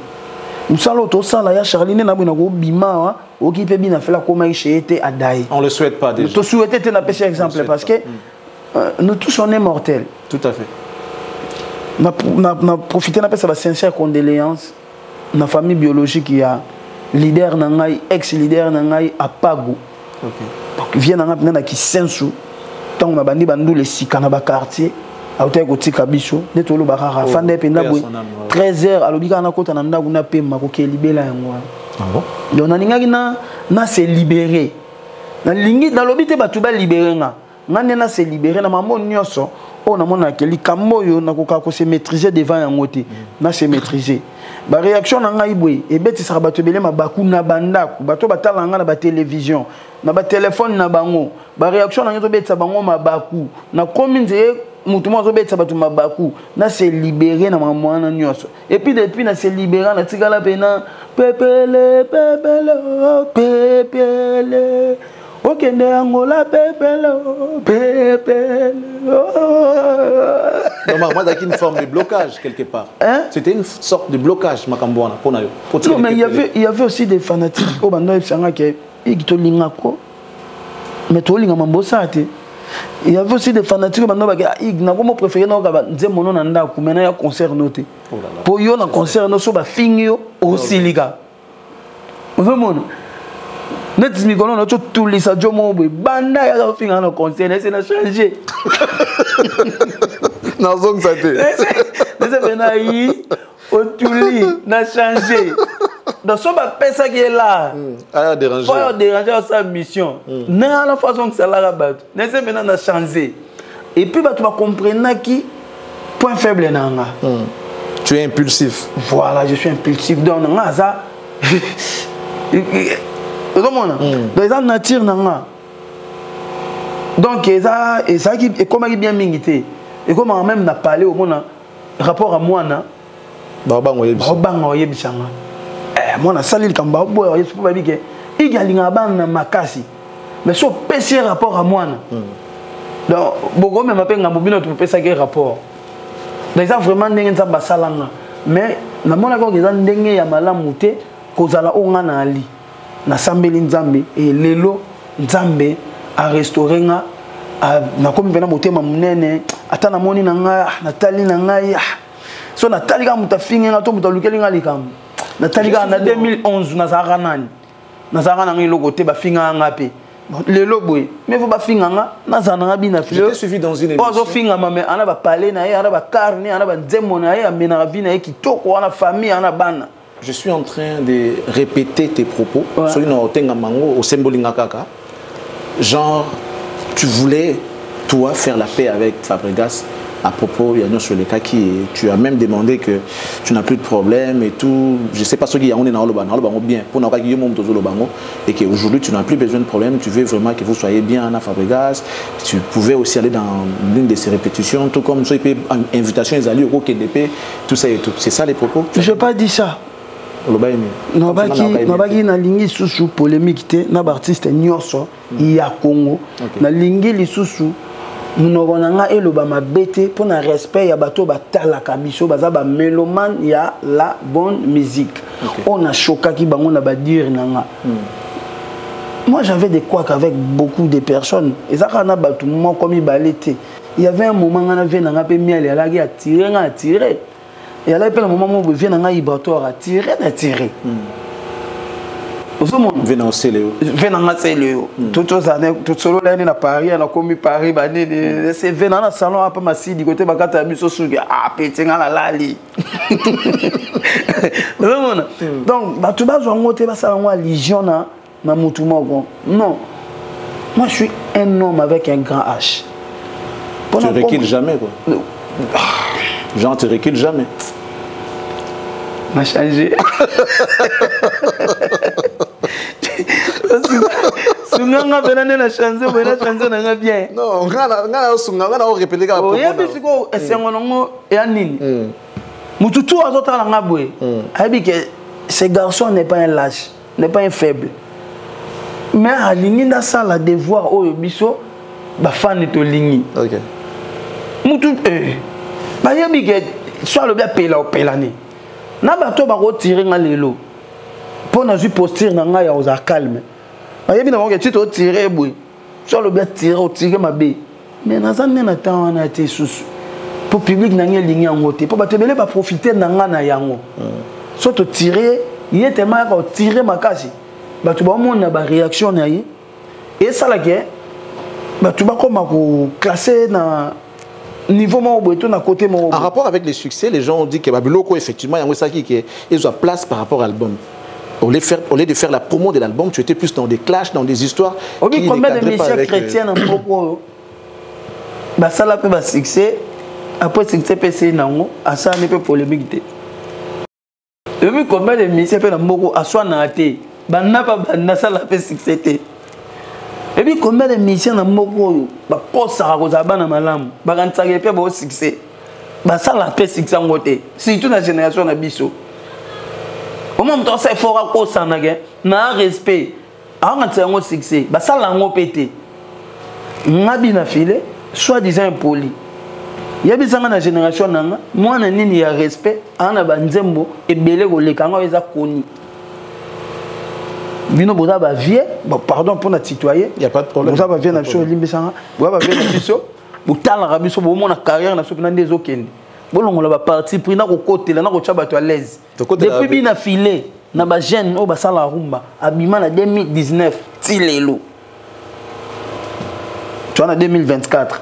Musalo to sala ya Charline na bina ko bima okipe bina fela koma ishete adai. On le souhaite pas déjà. To souhaiter te na péché exemple parce que nous tous on est mortels. Tout à fait. Na profiter na pesa ba sincère condoléances na famille biologique ya leader na ngai ex leader na ngai Apago. OK. Vient dans la qui sensu tant on a bandi bandu les sika na ba quartier auto ko tika biso netolo ba rara fande pe ndabwe 13h alobika na kota na ndagu na pema ko ke libela yango ah bon donc na ninga na se libérer na lingi na lobité ba tu ba libérer nga na se libérer na mambo nyoso on a mona ke likambo yo na ko se maîtriser devant yango te na se maîtriser ba réaction na ngai boy e beti sa bato belé mabaku na bandaku bato batala nga na ba télévision na ba téléphone na bango ba réaction na ngai beti sa bango mabaku na kominze mutu mo zo beti sa bato mabaku na se libérer na mamwana nyoso et puis depuis na se libérer na tikala pena pepele ok Angola pepele. Non, moi, il y a une forme de blocage quelque part. Hein? C'était une sorte de blocage, Makambouana. Non, mais il y avait aussi des fanatiques. Oh, bah, non, il y avait aussi des fanatiques. Il y a préféré dire mon nom en il y a un concert noté. Pour y avoir un concert, nous sommes finis aussi, les gars. Vraiment. Net mi kono na tout les sadio mo banda ya finga no concert c'est na changer na zone ça te c'est bena yi otuli na changer dans son ba pesa qui est là a déranger pas déranger sa mission na la façon que ça la rabat c'est bena na changer et puis ba tu vas comprendre qui point faible nanga Tu es impulsif. Voilà, je suis impulsif. Donc, ça. Comment on a nature donc et ça qui est comme bien mingité et comme même n'a parlé au monde rapport à moi na moi na sali kamba boy je peux pas dire que il y a l'ingabana makasi mais so PC rapport à moi donc beaucoup même appelle ngambino tu peux ça quel rapport donc ça vraiment ndenge ça basalanga mais na mona ko ngeza ndenge ya malamu te kozala onga na ali na sambeli nzambe et lelo nzambe a restaurer nga na komi pena motema munene ata na moni na nga natali na ngai so natali ka mutafinga nga to mutalukeli nga likam natali ka na 2011 na zara nani na zara na ngi logo te ba finga nga pe lelo boy mais faut ba finga nga na zana nga bina filo je t'ai suivi dans une émission ozo finga mame ana ba parler na ye ana ba carne ana ba nzemo na ye amena vina ye kitoko ana famille ana bana. Je suis en train de répéter tes propos sur une otenga mango au Sembolinga Kaka. Genre, tu voulais, toi, faire la paix avec Fabregas à propos de Yann Choleka qui tu as même demandé que tu n'as plus de problème et tout. Je ne sais pas ce qu'il y a, on est dans le bango bien. Pour nous, et qu'aujourd'hui, tu n'as plus besoin de problème. Tu veux vraiment que vous soyez bien à Fabregas. Tu pouvais aussi aller dans l'une de ces répétitions, tout comme ça, invitation, ils allaient au KDP, tout ça et tout. C'est ça les propos? Je n'ai pas dit ça. Nabaki na lingi susu polémique te na artiste nyonso ya Congo na lingi lisusu munokona nga eloba mabete pour na respect ya bato batala kabiso baza ba mélomane ya la bonne musique on a choqué ki bango na ba dire nanga moi j'avais des couacs avec beaucoup de personnes et ça kana bato moi comme balete il y avait un moment nga na vena nga pe miel ya lagi attirer. Et à un moment où vient un vibratoire à tirer. Vient en Céléo. Toutes années, tout solo l'année à Paris, on a commis Paris, c'est venant dans le salon après ma du côté de Bakata Abisso petit la lali. Donc, tu vas jouer à Légion, non. Moi, je suis un homme avec un grand H. Tu ne recules jamais, quoi. Genre, tu ne recules jamais. On a changé. Sunganga benane na chanze boina chanze na bien. Non, ngana répéter ka propos. Oya bisiko esengonongo ya nini? Mututu azotala nga boye. Ayebi que ce garçon n'est pas un lâche, n'est pas un faible. Mais alingi na sala devoir oyo biso ba fan to lingi. OK. Mutu ba yebi que soit le bien pelani. Na bato ba ko tirer nga lelo. Pour na ju posture na nga ya oza calme. Ba yebi na ko tu to tirer boy. Soit le bien tirer ma bé. Mais na zanne na temps na te susu. Pour public na nga lingi ngote. Pour ba te bele ba profiter na nga na yango. Soit to tirer, il était mal ko tirer makasi. Ba tu ba mona ba réaction na yi. Et ça la que ba tu ba comme ko classer na niveau à côté en rapport avec les succès, les gens ont dit que Babiloko effectivement il y a ça qui ils ont place par rapport à l'album. Au lieu de faire la promo de l'album, tu étais plus dans des clashs, dans des histoires. Oui, combien de messieurs chrétiens en propos bah ça là peut ba succès après succès PC nango à ça n'est pas polémique. Et puis combien de messieurs peut na mboko aswa na até ba na pas na ça là peut succès. Et puis combien de missions dans Moko ba kosa ko za bana malamu ba kantsaka pe ba succès ba ça la paix succès ngote surtout la génération na biso au moment où ça fort ko sana ke na respect anga tsango succès ba ça la ngo pété ngabi na file soit disant impoli yabi sanga na génération nanga moi na nini ya respect ana ba nzembo ebele ko lekanga eza koni. Bino boza ba vie, pardon pour notre citoyen. Il y a pas de problème. Boza ba vie na biso limbisanga, boza ba vie na biso, botala ra biso bo mona carrière na so na ndezo kende. Bolongola ba parti pris na ko kotela na ko tshaba to à l'aise. Depuis bina filé na ba jeune o ba sala rumba, abima na 2019 tilelo. Tu en 2024.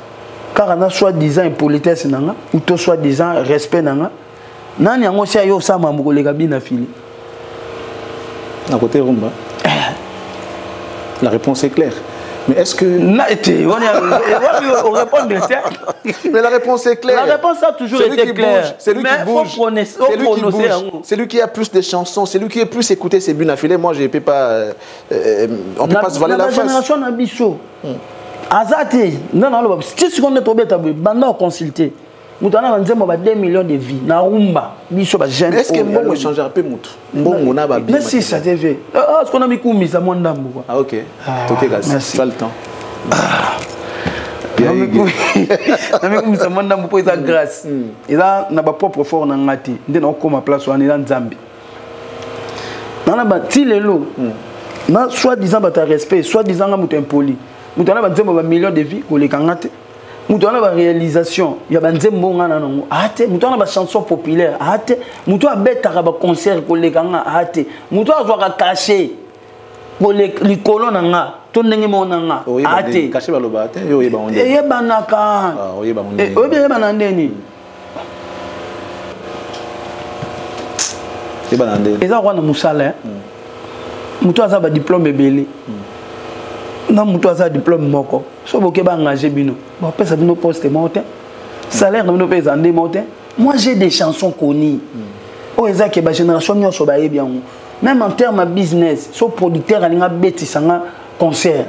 Car on a soi-disant impolitesse nanga ou to soi-disant respect nanga. Nani yango sia yo sama mukole kabina filé. À côté rumba. La réponse est claire. Mais est-ce que... On répond de ça. Mais la réponse est claire. La réponse a toujours été claire. C'est lui qui bouge. C'est lui qui a plus de chansons. C'est lui qui est plus écouté ses buts d'affilée. Moi, je ne peux pas... on ne peut pas se valer la face. La génération n'a biso. Azate. Non, non, si tu connais ton bête, banda consulter. Nous avons 2 millions de vies. Na rumba. Est-ce que Mbongo a changé un peu Moutou? Mbongo n'a pas bien. Mais si, ça t'est fait. Est-ce qu'on a mis Koumi, ça m'a dit. Ah, ok. Merci. Pas le temps. Il a grâce. Il a na propre fort na ngati. Ndena okoma place wana ila Nzambe. Nana ba tilelo. Na soi-disant ba ta respect, soi-disant nga mutu impoli. Mutu na ba nzembo ba millions de vies ko le kangate. Mutu na ba réalisation, ya ba nzembo nga na nango. Ate, mutu na ba chanson populaire. Ate, mutu a betaka ba concert ko le kanga. Ate, mutu a zwa ka caché. Ko le likolo na nga. Tondenge mona nga. Ate. Caché ba loba ate, yo yeba onde. Yeba naka. Ah, oyeba onde. Oyeba na ndeni. Yeba na ndeni. Eza kwa na musala. Mutu aza ba diplôme ebele. Na mutu aza diplôme moko. So boke ba engagé bino. Ba pesa bino poste monte. Salaire na bino pesa ndé monte. Moi j'ai des chansons connues. O eza ke ba génération nyonso ba yebi yango. Même en termes de business, so producteur alinga beti sanga concert.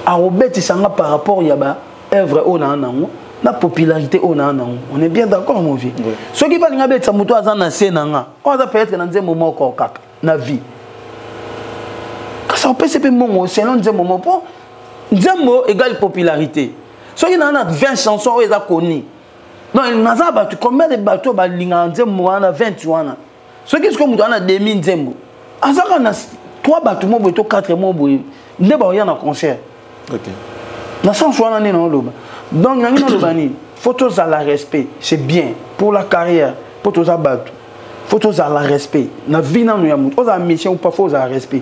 A beti sanga par rapport ya ba œuvre ona nango. La popularité on est bien d'accord mon vieux. Ce qui va linga beti sa mutu aza na scène nga. On va peut-être na nzembo moko kaka na vie. Ça peut se faire mon selon Nzembo Mopo. Nzembo égale popularité. Soit il y a 20 chansons où ils ont connu. Non, il y a combien de bateaux Nzembo a 21. Soit qui est-ce qu'on a 2000 Nzembo. À ça on a 3 bateaux, 4 mois, il y a un concert. Ok. Dans ce sens, on a un loba. Donc, il faut tous à la respect. C'est bien pour la carrière, pour tous à bateau. Faut tous à la respect. La vie dans nous, il faut à mission ou pas faut à respect.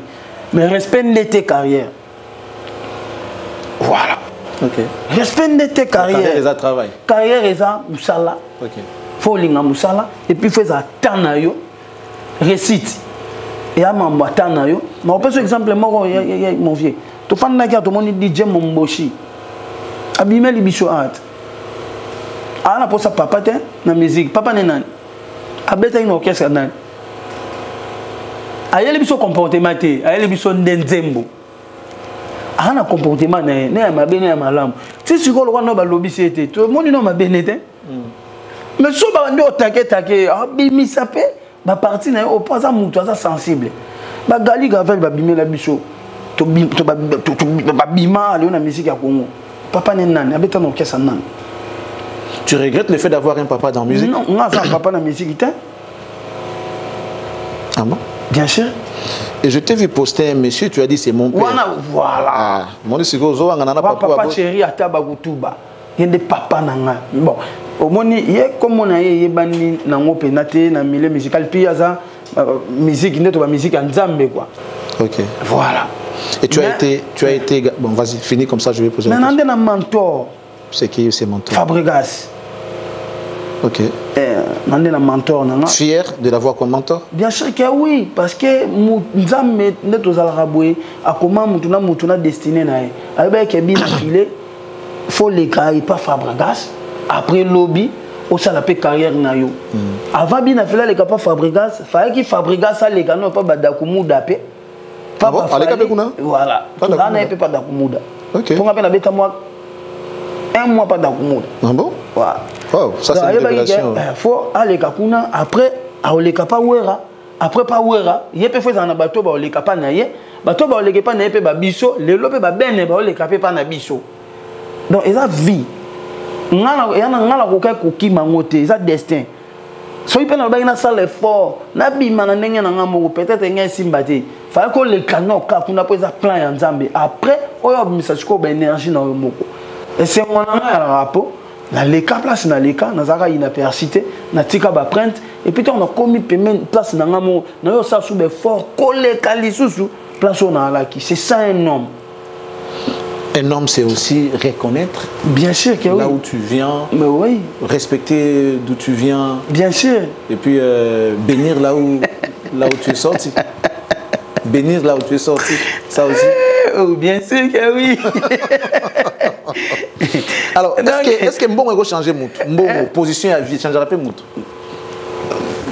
Mais respect de tes carrières. Voilà. Ok. Respect de tes carrières. Carrière est à travail. Carrière est à Moussala. Ok. Faut linga Moussala. Et puis faut à Tanayo. Récite. Et à Mamba Tanayo. Mais on peut ce exemple, mon vieux. Tu fais un tout le monde dit DJ Momboshi. Abimé les bichos art. Ah, on a pour ça papa t'es na musique. Papa n'est nan. Abeta une orchestre nan. Aïe biso comportement té, aïe biso ndenzembo. Ana comportement né ma bene ya malamu. Si siko lo no ba lobby c'était, tout le monde no ma benete. Mais so ba ndo take abi sapé, ba parti na o pas mutu ça sensible. Ba gali gavel ba bimela biso. To ba bima le na musique ya Congo. Papa né nan, abeta no kesa nan. Tu regrettes le fait d'avoir un papa dans la musique? Non, on a un papa dans la musique. Ah bon? Bien sûr. Et je t'ai vu poster un monsieur, tu as dit c'est mon père. Voilà. Ah, mon Dieu, c'est que Zoa n'a pas papa chéri à Tabagutuba. Il y a des papas nanga. Bon, au moins il y a comme on a eu bani nango penate na milieu musical puis ça musique n'est pas musique en Zambie quoi. OK. Voilà. Et tu as été bon, vas-y, finis comme ça, je vais poser une question. Mais un mentor. C'est qui c'est mentor? Fabregas. Ok. Mentor, fier de l'avoir comme mentor? Bien sûr que oui, parce que nous sommes à comment nous sommes destinés. Avec bien filé, il faut les gars, pas Fabregas. Après lobby, au salapé carrière nayo. Avant bien filé les gars pas Fabregas, fallait que Fabregas ça les gars non pas badakumouda pe. Pas voilà. Pas badakumouda. Ok. Pour rappel avec moi. Un mois pas d'akumouda. Ah bon? Voilà. Wow, ça c'est une révélation. Il faut aller kakuna après aller kapa wera après pas wera il peut faire un bateau ba aller kapa na ye bateau ba aller kapa na ye pe ba biso le lope ba bene ba aller kapa pa na biso donc eza vie ngala ko ka kokima ngote eza destin so il peut na ba ina sala effort na bima na ndenge na ngamo peut-être ngai simbate fa ko le canon kakuna po eza plan ya Nzambe après oyo misa chiko ba énergie na moko et c'est mon rapport. Na leka place na leka nazaka inapercité na tika ba print et puis on a commis place na ngamo na yo sa sous fort koleka lisusu place on a là qui c'est ça un homme. Un homme c'est aussi reconnaître bien sûr que là où tu viens. Mais oui, respecter d'où tu viens. Bien sûr. Et puis bénir là où tu es sorti. Bénir là où tu es sorti, ça aussi. Oh, bien sûr que oui. Alors, est-ce que Mbongo va changer Mbongo, position à vie, changera pas Moutou?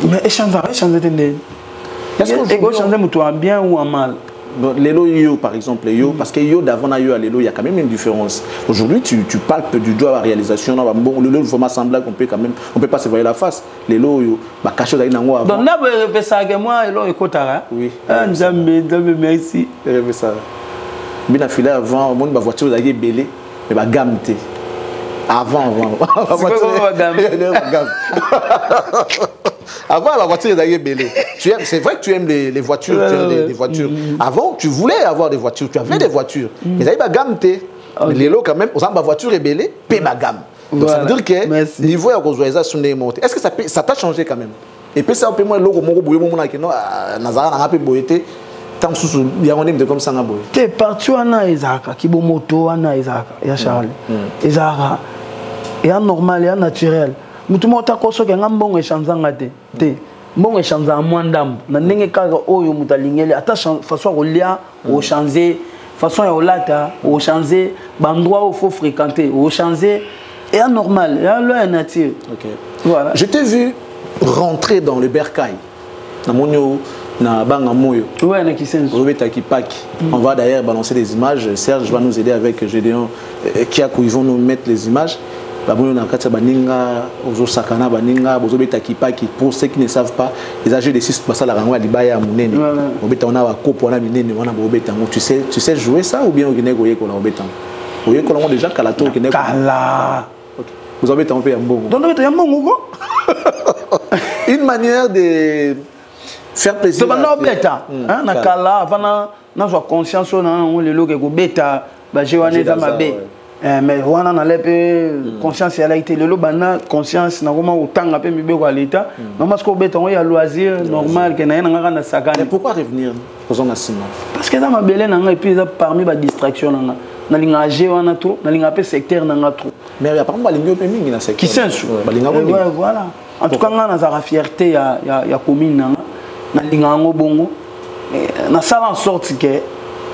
Mais il changera. Est-ce qu'il va changer Moutou en bien ou en mal? Les lots yo par exemple, parce que yo d'avant na yo à l'élo, il y a quand même une différence. Aujourd'hui, tu palpes du doigt à la réalisation. Bon, le lot format semblable, on peut pas se voir la face. Les lots yo, bah caché dans avant. Donc là, vous faites ça que moi, et là, il Kotara. Oui. Merci. Je ça. Bien affilé avant, mon voiture d'ailleurs belé, mais bah gamme té. Avant. Avant, la voiture est d'ailleurs belle. C'est vrai que tu aimes les voitures, tu aimes les voitures. Avant, tu voulais avoir des voitures, tu avais des voitures. Mais ça y est, gamme, les lots quand même, la voiture est belle, paie ma gamme. Donc ça veut dire que le niveau est monté. Est-ce que ça t'a changé quand même? Et puis ça, on peut moi, l'eau, mon boulot, mon akino, Nazara n'a pas boité. Tant sous, il y a un homme de comme ça, n'a boité. T'es parti à Isaac, qui est moto, à Isaac, il y a Charles. Isaac, il y a normal, il y a naturel. Mutumo ta koso ke ngambongo echanzanga te mbongo echanza mwandam na ndenge kaka oyo mutalingeli ata façon kolia o changer façon ya olata o changer bandroit où faut fréquenter o changer et anormal et la nature. OK. Voilà. Je t'ai vu rentrer dans le bercail na monyo na banga moyo. Ouais, na kisenso. On va d'ailleurs balancer des images. Serge va nous aider avec Gédéon Kiakou, ils vont nous mettre les images. Baninga, Sakana, Baninga, Kipaki, pour ceux qui ne savent pas, les âgés de 6 passent à la rangue à Libaya, Mouneni. On a coupe, on a miné, on a Bobetan. Tu sais jouer ça ou bien au Guinée, qu'on a Bobetan? Vous voyez qu'on a déjà Kalato, Guinée. Kala. Vous avez un peu un bon. Une manière de faire plaisir. C'est un Nakala, avant, on a conscience, on a le logo Beta, Bajewane Zamabe. Mais on a conscience à l'état le lobana conscience na comment autant appelé mibeko à l'état non parce qu'on béton il y a loisir normal que na ngaka na sakane. Pourquoi revenir aux enseignements? Parce que dans ma belle na et puis parmi les distractions na linga gé wana trop na linga pe secteur na trop. Mais apparemment balingo pe mingi na secteur. Qui sensu? Ouais voilà. En tout cas na za fierté ya commune na linga ngo bongo na ça en sorte que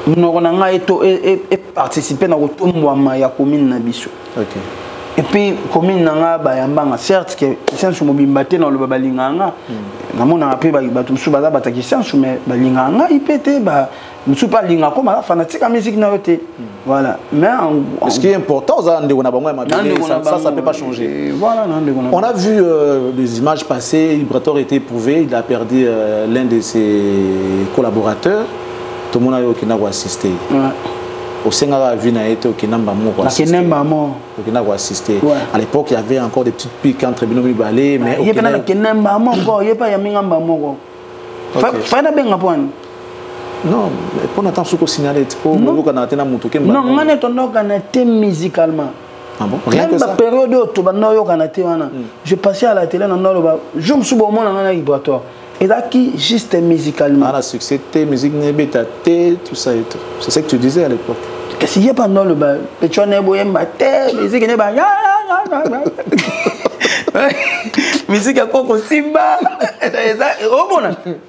nous avons participé à la commune de Bissou. Et puis, la commune de certes, que c'est un mobimbaté dans le Babalinganga. Nous avons appris que c'est un Babalinganga, il pétait, nous ne sommes pas Linga comme fanatique à musique. Voilà. Mais ce qui est important, ça ne peut pas changer. On a vu des images passées, Librator était éprouvé, il a perdu l'un de ses collaborateurs. Tout le monde a assisté. Au Sénégal, il y a été assisté. À l'époque, il y avait encore des petites piques entre Binomi Balé. Mais il y a pas de non, pour n'attendre ce qu'on signale, pour nous, on a été non, on a musicalement. Ah bon? Rien que ça. Période où je passais à la télé, je me suis dit, je suis et là qui juste musicalement. Ah, la succès, musique nebeta, tout ça et tout. C'est ce que tu disais à l'époque. Qu'est-ce qu'il y a pas dans le bal? Tu as musique n'est pas. Musique à quoi Simba.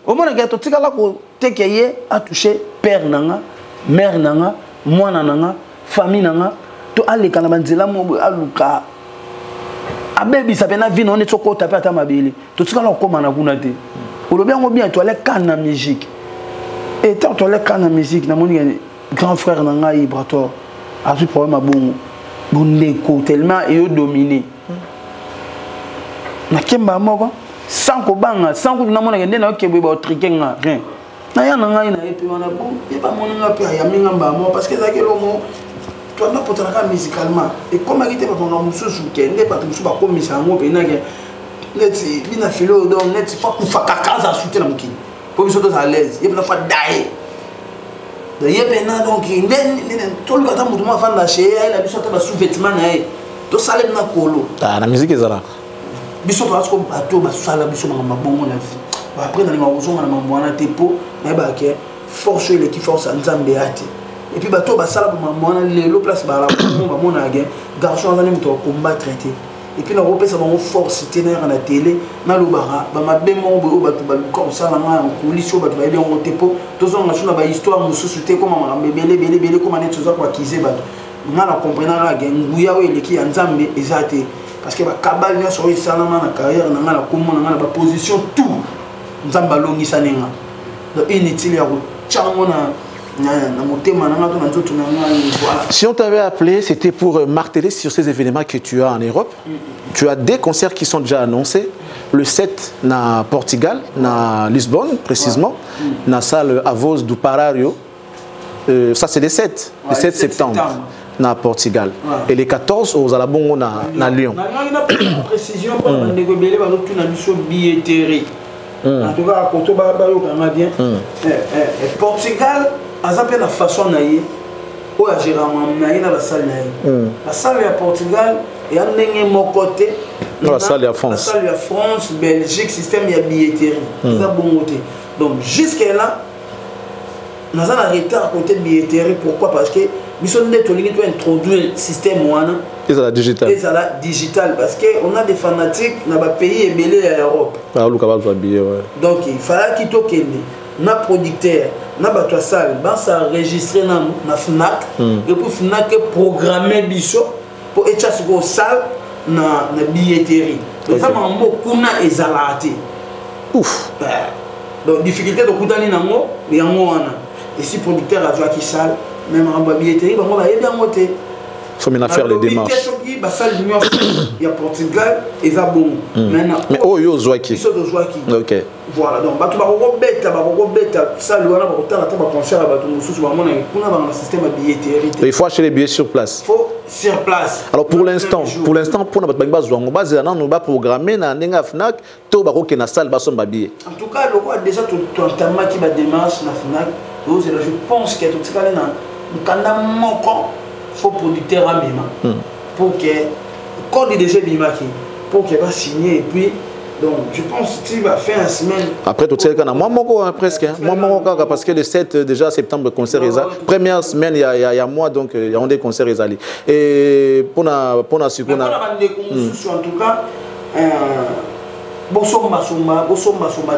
Au moins, il y a tout ce qui a touché père nanga, mère nanga, moi nanga, famille nanga, tout aller quand la banzela mo aluka. Abebi ça pena vie on est trop tapé à ta mabili. Tout ce qu'on a comme na kunate. Ou bien on bien tu as canne musique. Et tant tu as canne musique na mon grand frère nanga Ibrator a eu problème à bon écho tellement et dominé. Na kemba moko sans ko banga sans ko na mona ngende na kebwe ba trikenga rien. Na ya nanga ina et puis on a bon et pas mon nga pe ya minga mbamo parce que ça que lomo tu as pas potaka musicalement et comme arrêter pas mon mususu kende pas mususu ba komisa ngo pe na ke neti bina filo donc neti pas ku fakakaza soutenir na mukini pour biso to à l'aise yebna fa dae de yebna donc tout le temps mutu ma fa na chez elle a biso to ba sous-vêtement na e to salem na kolo ah la musique ezala biso to asko bato ba sala biso ma bongo na vie après dans les maisons na mwana tepo na ba ke force le qui force nzambe ati et puis bato ba sala ba mwana lelo place ba la ba mona ga garçon azali mutu combat traité et puis na repesa bango force tenir na télé na lobara ba mabemo bo ba to ba comme ça na en coulisses ba to ba bien monter po tozo na chuna ba histoire mususu te comme ma belé comme net tozo kwa kize ba na na comprendre la nguya we leki ya nzambe ezate parce que ba kabal nya so isalama na carrière na ngala komo na ngala ba position tout nzamba longi sanenga donc inutile ya chango na. Si on t'avait appelé, c'était pour marteler sur ces événements que tu as en Europe. Tu as des concerts qui sont déjà annoncés. Le 7 na Portugal, na Lisbonne précisément, na salle Avos do Parario. Ça c'est le 7, le 7 septembre. Na Portugal. Et les 14 aux Alabongo na Lyon. Précision pour billetterie. En tout cas, Portugal. Azapé la façon naïe, où a géré la salle naïe. La salle à Portugal et à n'engé mon côté. La salle à France. La salle à France, Belgique, système de billetterie. Ça bon côté. Donc jusqu'à là, nous avons arrêté à côté de billetterie. Pourquoi? Parce que nous sommes introduire le système ouana. Et ça la digital. Et ça la digital parce que on a des fanatiques dans le pays et belé à l'Europe. Donc il fallait qu'il toque. Na producteur na bato salle ba ça enregistrer na Fnac et pour Fnac programmer biso pour etchas go salle na billetterie ça mambo kuna ezalate ouf donc difficulté de kudani nango yango wana et si producteur a joué qui salle même en billetterie bango ba yebi ngote faut maintenant faire les démarches. Il y a Portugal et ça bon. Mais oh yo Zouaki. OK. Voilà donc bato ba robeta ça le wana ba kotala ta ba concert ba to mususu ba mona kuna ba na système de billetterie. Il faut acheter les billets sur place. Faut sur place. Alors pour l'instant pour na bato ba zwango ba zana no ba programmer na ndenga Fnac to ba ko ke na salle ba so ba billet. En tout cas le quoi déjà tout entamé qui ba démarche na Fnac, je pense que tout ça na kanda moko faut producteur à même pour que code déjà bimaki pour qu'il va signer et puis donc je pense que tu vas faire une semaine après tout ça moi moko presque moi moko parce que le 7 déjà septembre concert première semaine il y a mois donc il y a des concerts ezali et pour na en tout cas Bosomba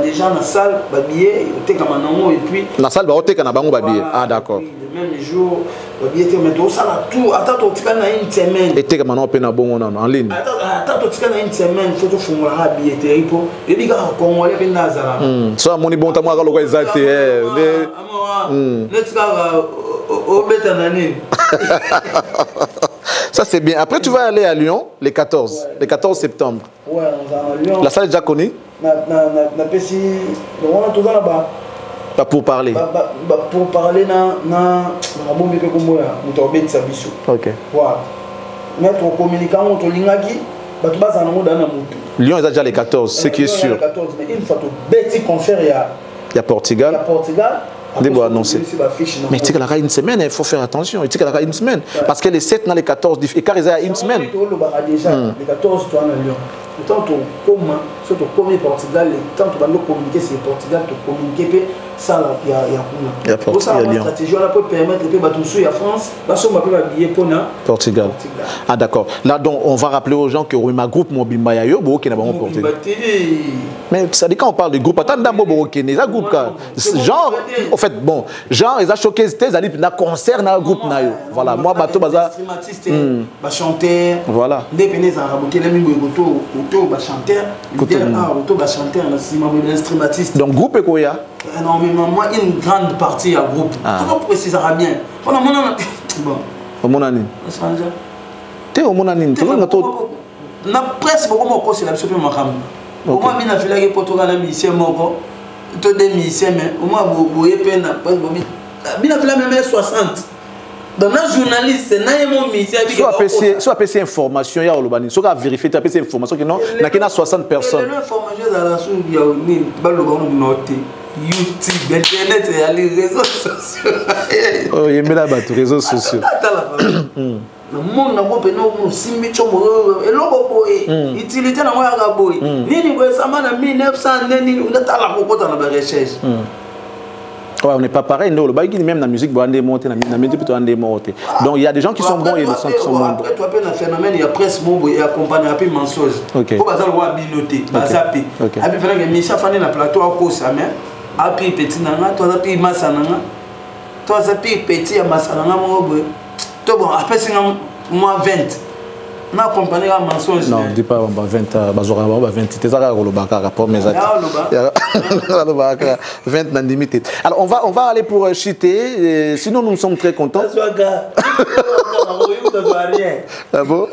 déjà dans la salle babillet et puis la salle na bango babillet ah d'accord le même jour babillet mais tout ça là tout attends tu kana une semaine et teka maintenant na bongo en ligne attends tu kana une semaine faut fungula billetterie pour et biga congolais pe nazara so moni bon ta moi ka lokwa exact obeta nani. Ça c'est bien. Après tu vas aller à Lyon le 14 septembre. Ouais, on va à Lyon. La salle est déjà connue. Na pesi on a tout ça là-bas. Pas pour parler. Pour parler na bombe pe komoya mutobet sabiso. OK. Voilà. Mettre au communicant to lingaki batu baza na moda na mutu. Lyon est déjà le 14, ce qui est sûr. Le 14 mais une fois to beti concert il y a Portugal. Des annoncé. Mais tu sais qu'il y a une semaine, il faut faire attention. Tu sais qu'il y a une semaine. Parce que les 7 dans les 14, et car il y a une semaine. Les 14, tu as un Lyon. Le temps tu communiques Portugal, le temps tu vas communiquer sur Portugal, tu communiques ça là, il y a pour ça, la stratégie on peut permettre que il y a France, parce qu'on va habiller pour Portugal. Ah d'accord. Là donc on va rappeler aux gens que Ruma groupe Mobimba Yayo qui n'a pas remporté. Mais ça dit quand on parle de groupe, attends d'abord qui n'est pas groupe genre en fait bon, genre ils a choqué c'était ali na concert na groupe na yo. Voilà, moi bateau baza chanteur. Voilà. Dépendez en raboter les mimbo auto chanteur, auto chanteur na instrumentiste. Donc groupe et quoi ya? Non, mais moi, une grande partie à groupe. Comment précisera bien? On a mon nom. Bon. Au mon ami. Tu es au mon ami. Tu es presque beaucoup de la super macam. Au moins, il a fait la Portugal, un musicien moko. Tu es musicien, mais au moins, vous avez peine. Il a fait la même 60. Donc, un journaliste, c'est un musicien. Soit PC information, il y a Olobani. Soit vérifier, tu as PC information, non? Il y a 60 personnes. L'information, il y a la soupe, il y a YouTube, Internet et les réseaux sociaux. Oh, il y a les réseaux sociaux. Le monde n'a pas pu nous simmer et l'eau utilité n'a pas boy. Ni ça m'a 1900 ni on a la cocotte dans la recherche. Ouais, on n'est pas pareil. Non, le bail même dans la musique, donc il y a des gens qui sont bons et des gens qui sont moins bons. Après, tu as un phénomène, il y a presse bon et accompagné un peu mensonge. Ok. Pour bazar wa binoté, bazapi. Abi pendant que Micha fane na plateau à cause ça mais api petit nanga, toi api massa nanga. Toi api petit ya massa nanga mo boy. To bon après c'est moi 20. Na accompagné un mensonge. Non, dis pas on va 20 bazora on va 20. Tu ça ka lo baka rapport mes actes. 20 dans limité. Alors on va aller pour chuter, sinon nous sommes très contents. Ah bon?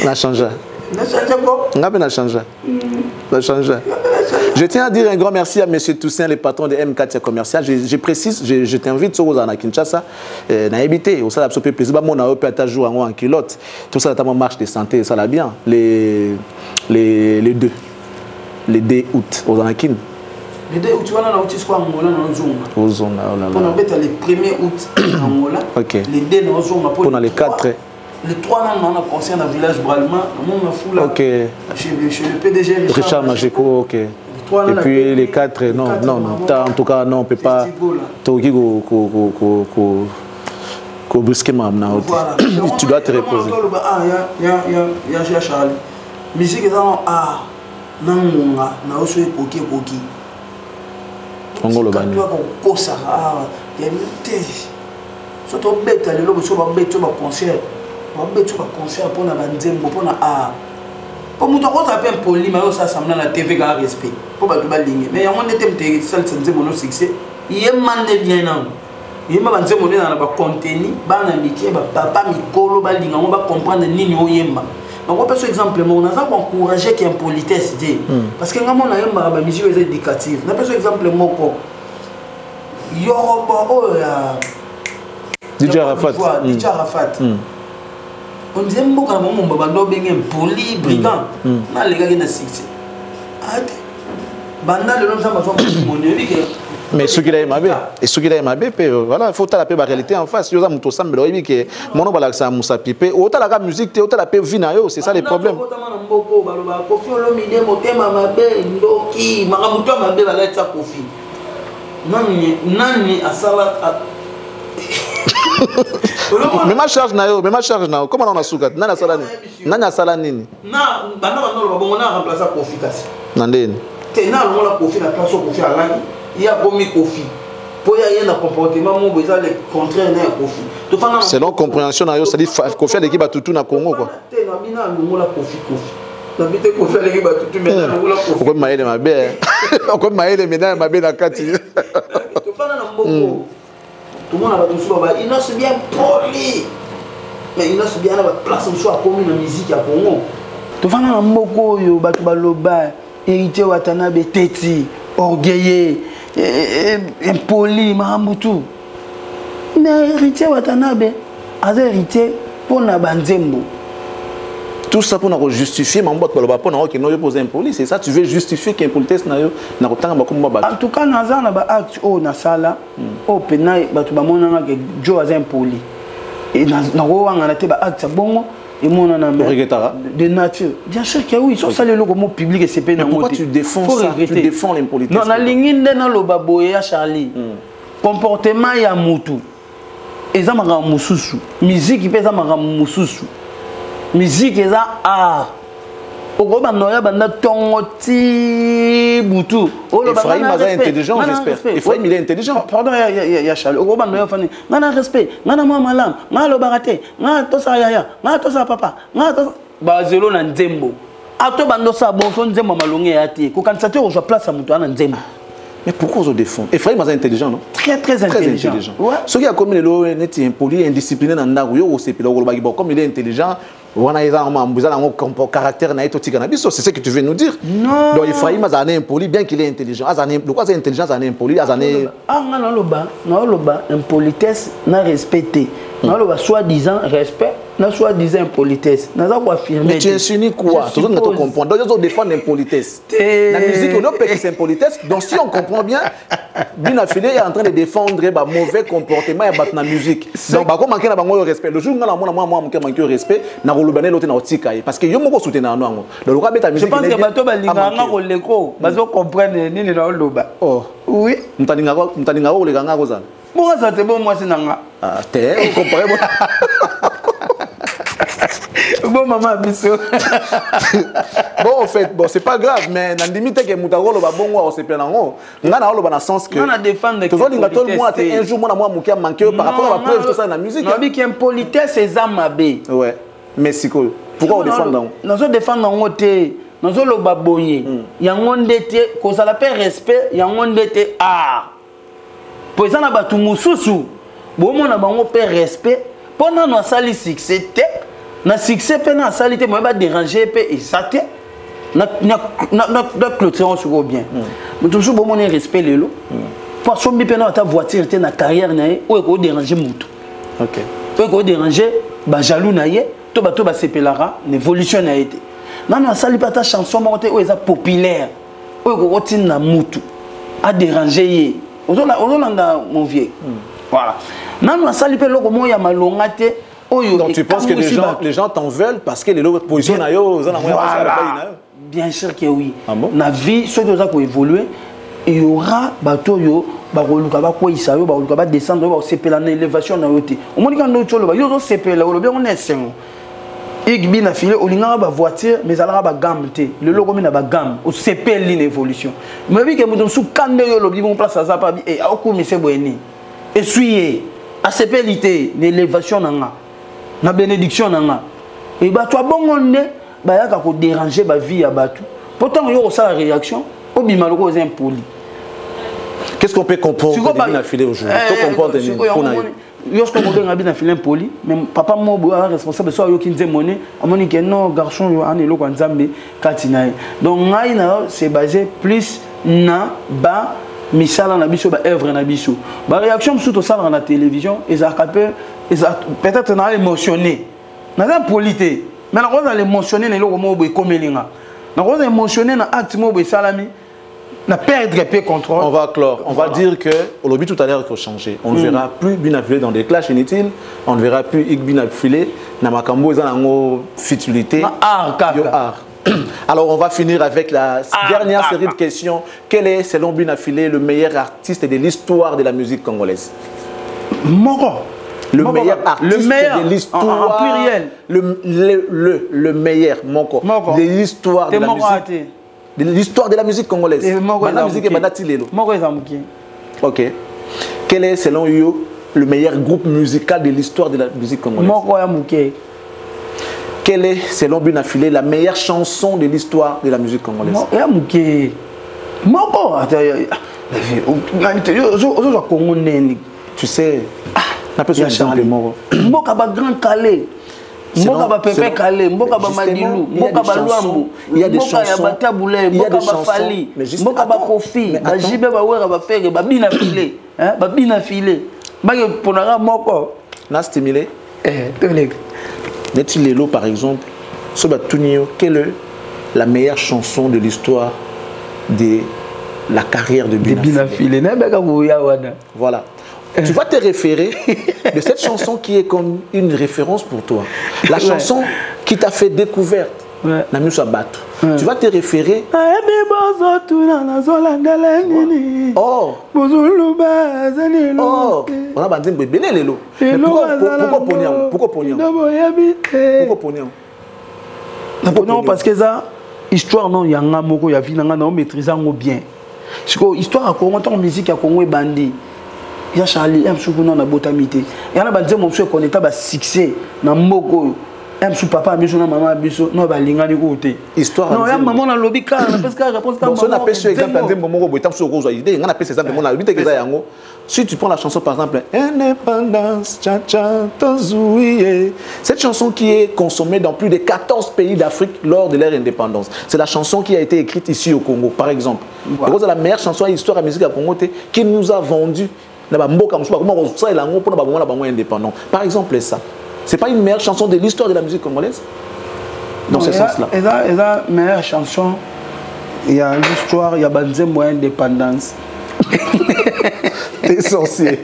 On a changé. Je tiens à dire un grand merci à M. Toussaint, le patron de M4 Commercial. Je précise, je t'invite sur à Kinshasa, à habiter. Au salon, ça fait plaisir. Moi, on a un jour en kilote. Tout ça, notamment marche de santé, ça va bien. Les 2 août, aux Anakin. Les 2 août, tu vois, on a un quoi en Angola, au Zonga. On a les 1er août en Angola. Les 2 en Zonga. Pour les 4. Les 3 ans, on a concert dans le village Bralma. On a fou là. Ok. Chez le PDG Richard Majeko, ok. Et puis les 4, non. En tout cas, non, on ne peut pas. Tu dois te reposer. Il y a Charlie. Musique est dans ah, nangonga, na oso poki. On le bani. Ko ça il y a une thèse. Surtout bête le lobo so ba bête ba concert. Ba bête ba concert pour na banzembo pour na ah. Pour muto ko ça peine poli mais ça samna na TV ga respect. Pour ba tuba ligne. Mais on était me sel nzembo no succès. Il est mandé bien non. Il m'a banzembo na ba contenu, ba na mikie ba papa mikolo ba linga on va comprendre nini oyemba. Donc on peut par exemple on a encourager qu'il y ait une politesse parce que quand on a une musique éducative on a par exemple moko Yoruba DJ Arafat on dit moko na mon bando bien poli brigand na les gars qui na succès banda le nom ça va mon mais ce qu'il a aimé, et ce qu'il a aimé, voilà, il faut taper la réalité en face. Il y a des gens qui ont dit Moussa Pipé, autant la musique, autant la vinayo, c'est ça les problèmes. Mais ma charge na comment on a sougat nana salani nana salani na bana on a remplacé Kofi Kasi nandeni tena on a Kofi na place Kofi alani il y a bomi Kofi pour y a un comportement mon besoin le contraire na Kofi selon compréhension na yo ça dit Kofi l'équipe a tout na Congo quoi tena bina ngola Kofi na bité Kofi l'équipe a tout mais na ngola Kofi ko maele mabe ko maele mena mabe na kati to fana na mboko tout le monde a tout ça il n'ose bien poli mais il n'ose bien la place où soit comme la musique à Congo to fana na mboko yo batu baloba héritier Watanabe teti orgueilleux impoli mahambutu mais héritier Watanabe a héritier pour na banzembo tout ça pour nous justifier mais on va pas nous poser impoli c'est ça tu veux justifier qu'il y a politesse na yo na kotanga ba comme ba en tout cas naza na ba acte o na sala o pena batu ba mona que Joe a impoli et na ko wanga na te ba acte bongo et mona na de nature bien sûr que oui ça le logo public et c'est pas na pourquoi tu défends ça tu défends l'impolitesse non na linginde na loba boya Charlie comportement ya mutu eza maka mususu musique pesa maka mususu musique est art. Au gros banoya banda tongoti butu. Ephraim est intelligent j'espère. Ephraim il est intelligent. Pardon ya Charles. Au gros banoya fani. Ngana respect, ngana moi malam, ngana lo barate, ngana tosa yaya, ngana tosa papa, ngana tosa bazelo na nzembo. Ato bando sa bon son nzembo malonge ya ti. Ko kandidature au place à mutu na nzembo. Mais pourquoi on se défend? Ephraim est intelligent, non? Très intelligent. Ouais. Ce qui a commis le net impoli, indiscipliné dans le yo c'est comme il est intelligent, on a un caractère c'est ce que tu veux nous dire. Non. Donc Ephraim est impoli bien qu'il est intelligent. Pourquoi c'est intelligent, c'est impoli, impolitesse n'a respecté. Soi-disant respect, n'a soi-disant impolitesse. Mais tu insinues quoi? Tout le monde comprend. Donc ils ont défendu l'impolitesse. La musique on peut que c'est impolitesse. Donc si on comprend bien Bina Filé est en train de défendre le mauvais comportement et la musique. Donc, bah, comment manquer le respect. Le jour où moi manquer le respect, na rolubane l'autre na otika parce que yo moko soutenir na ngo. Le roi beta musique. Je pense que bato balinga nga roleko, bazo comprendre nini na loba. Oh. Oui. Mtaninga roleka nga kozana. Bon ça c'est bon moi c'est nanga. Ah, t'es comparé bon. Bon maman biso. Bon en fait, bon c'est pas grave mais na limite que mutagolo ba bongo o sepela ngo. Nga na oloba na sens que. On a défendre que linga tout le monde un jour moi mukia manqué par rapport à la preuve tout ça na musique. Non, bi qui impolitesse c'est amabe. Ouais. Mais siko. Pourquoi on défend dans? Nous défendre ngo te. Nous loba boye. Yango ndete ko ça l'appelle respect, yango ndete art. Pour ça na batu mususu. Bon mona bango pe respect. Pendant nos sali succès te. Na succès pe na salité moi ba déranger pe et ça te na clôture sur bien mais toujours bon mon respect lelo parce que bi pe na ta voiture te na carrière na ye ou ko déranger mutu OK ou ko déranger ba jaloux na ye to ba sepelara évolution na été na sali pa ta chanson mo te ou eza populaire ou ko tin na mutu a déranger ye ozolanda mon vieux voilà na sali pe loko mo ya malonga te. Donc tu penses que les gens t'en veulent parce que les autres positions bien sûr que oui. Ah bon? La vie, ceux qui ont évolué, il y aura bateau yo, bakoluka bakwa isayo, bakoluka descendre, ba sepela na élévation na yote. Au moins quand nous cholo ba yo sepela, o bien on est sengo. Igbi na filé, o linga ba voiture, mais ala ba gamme te. Le logo mi na ba gamme, o sepela l'évolution. Mais bi que mutum sou kande yo lobi bon place ça pas bi et ako mi se boeni. Essuyer, a sepelité l'élévation na na bénédiction nanga et bah toi bon on est bah y'a qu'à déranger ba vie à batu pourtant yo ça la réaction au bimaloko aux impoli. Qu'est-ce qu'on peut comprendre de bien affilé aujourd'hui to comprendre ni pona yo ce qu'on peut bien affilé impoli mais papa mo responsable soit yo qui nze monnaie amoni que non garçon yo an eloko nzambe katina donc ngai na c'est basé plus na ba misala na biso ba œuvre na biso ba réaction surtout ça dans la télévision et ça peut-être na émotionné na polité mais na cause émotionné na loko mo boy komelinga na cause émotionné na acte mo boy salami na perdre peu contrôle. On va clore, on va dire que au lobby tout à l'heure qu'il faut changer. On ne verra plus Binafilé dans des clashs inutiles, on ne verra plus Binafilé na makambo za nango futilité. Art. Alors on va finir avec la dernière série de questions. Quel est selon Binafilé le meilleur artiste de l'histoire de la musique congolaise? Moko. Le meilleur artiste de l'histoire. En pluriel. Le meilleur Moko. De l'histoire de la musique. De l'histoire de la musique congolaise. La musique est banatilelo. Ok. Quel est selon vous le meilleur groupe musical de l'histoire de la musique congolaise? Quelle est selon Binafilé la meilleure chanson de l'histoire de la musique congolaise? Tu sais, grand Calais. Il y a des chansons. Netilelo par exemple, quelle est la meilleure chanson de l'histoire de la carrière de Binafilé? Voilà. Tu vas te référer de cette chanson qui est comme une référence pour toi. La chanson qui t'a fait découverte. Tu vas te référer. Oh. Pourquoi parce que ça, histoire non, il y a un mot, il y a un maîtrise bien. Histoire à Congo, en musique à Congo est bandit. Il y a Charlie, il y a un botamité. Il y a un bandit, mon frère, qu'on est à succès dans Moko. Sous papa, biso na maman biso no balinga ni côté. Histoire. Non, ya maman na lobby car parce que réponse comme ça. On appelle ce exemple dans Momo boy tam so rozo idée, on appelle ces exemples mon lobby que ça yango. Si tu prends la chanson par exemple Indépendance cha cha tozouye. Cette chanson qui est consommée dans plus de 14 pays d'Afrique lors de leur indépendance. C'est la chanson qui a été écrite ici au Congo par exemple. C'est la meilleure chanson histoire à musique à Congo qui nous a vendu na mboka msuba comment on ça la ngo pour na bango indépendant. Par exemple ça. C'est pas une meilleure chanson de l'histoire de la musique congolaise? Dans ce sens-là. Et la meilleure chanson, il y a l'histoire, il y a une indépendance. T'es sorcier.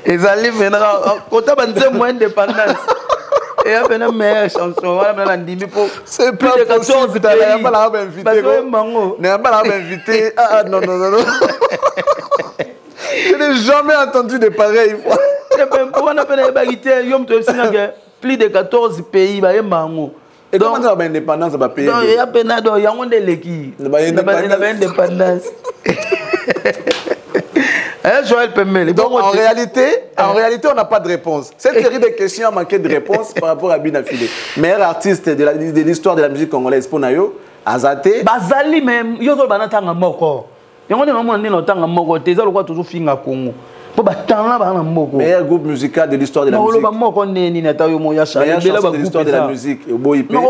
Ils allaient venir quand on a moins indépendance. Et il y a une meilleure chanson. C'est pas possible. Tu n'as pas la invité. Tu n'as pas la invité. Ah non, non, non, non. Je n'ai jamais entendu de pareil. On a plus de 14 pays. Et comment on a l'indépendance dans le pays? Il y a l'indépendance. Donc en réalité, on n'a pas de réponse. Cette série de questions a manqué de réponse par rapport à Binafile. Meilleur artiste de l'histoire de la musique congolaise pour Nayo, Azate. Bazali même, yo zo banatanga moko. Yango ne maman nino tanga moko, teza lokwa toujours finga Congo. Po batanga bana moko. Meilleur groupe musical de l'histoire de la musique. Meilleur chanson de l'histoire de la musique. Bon, il fallait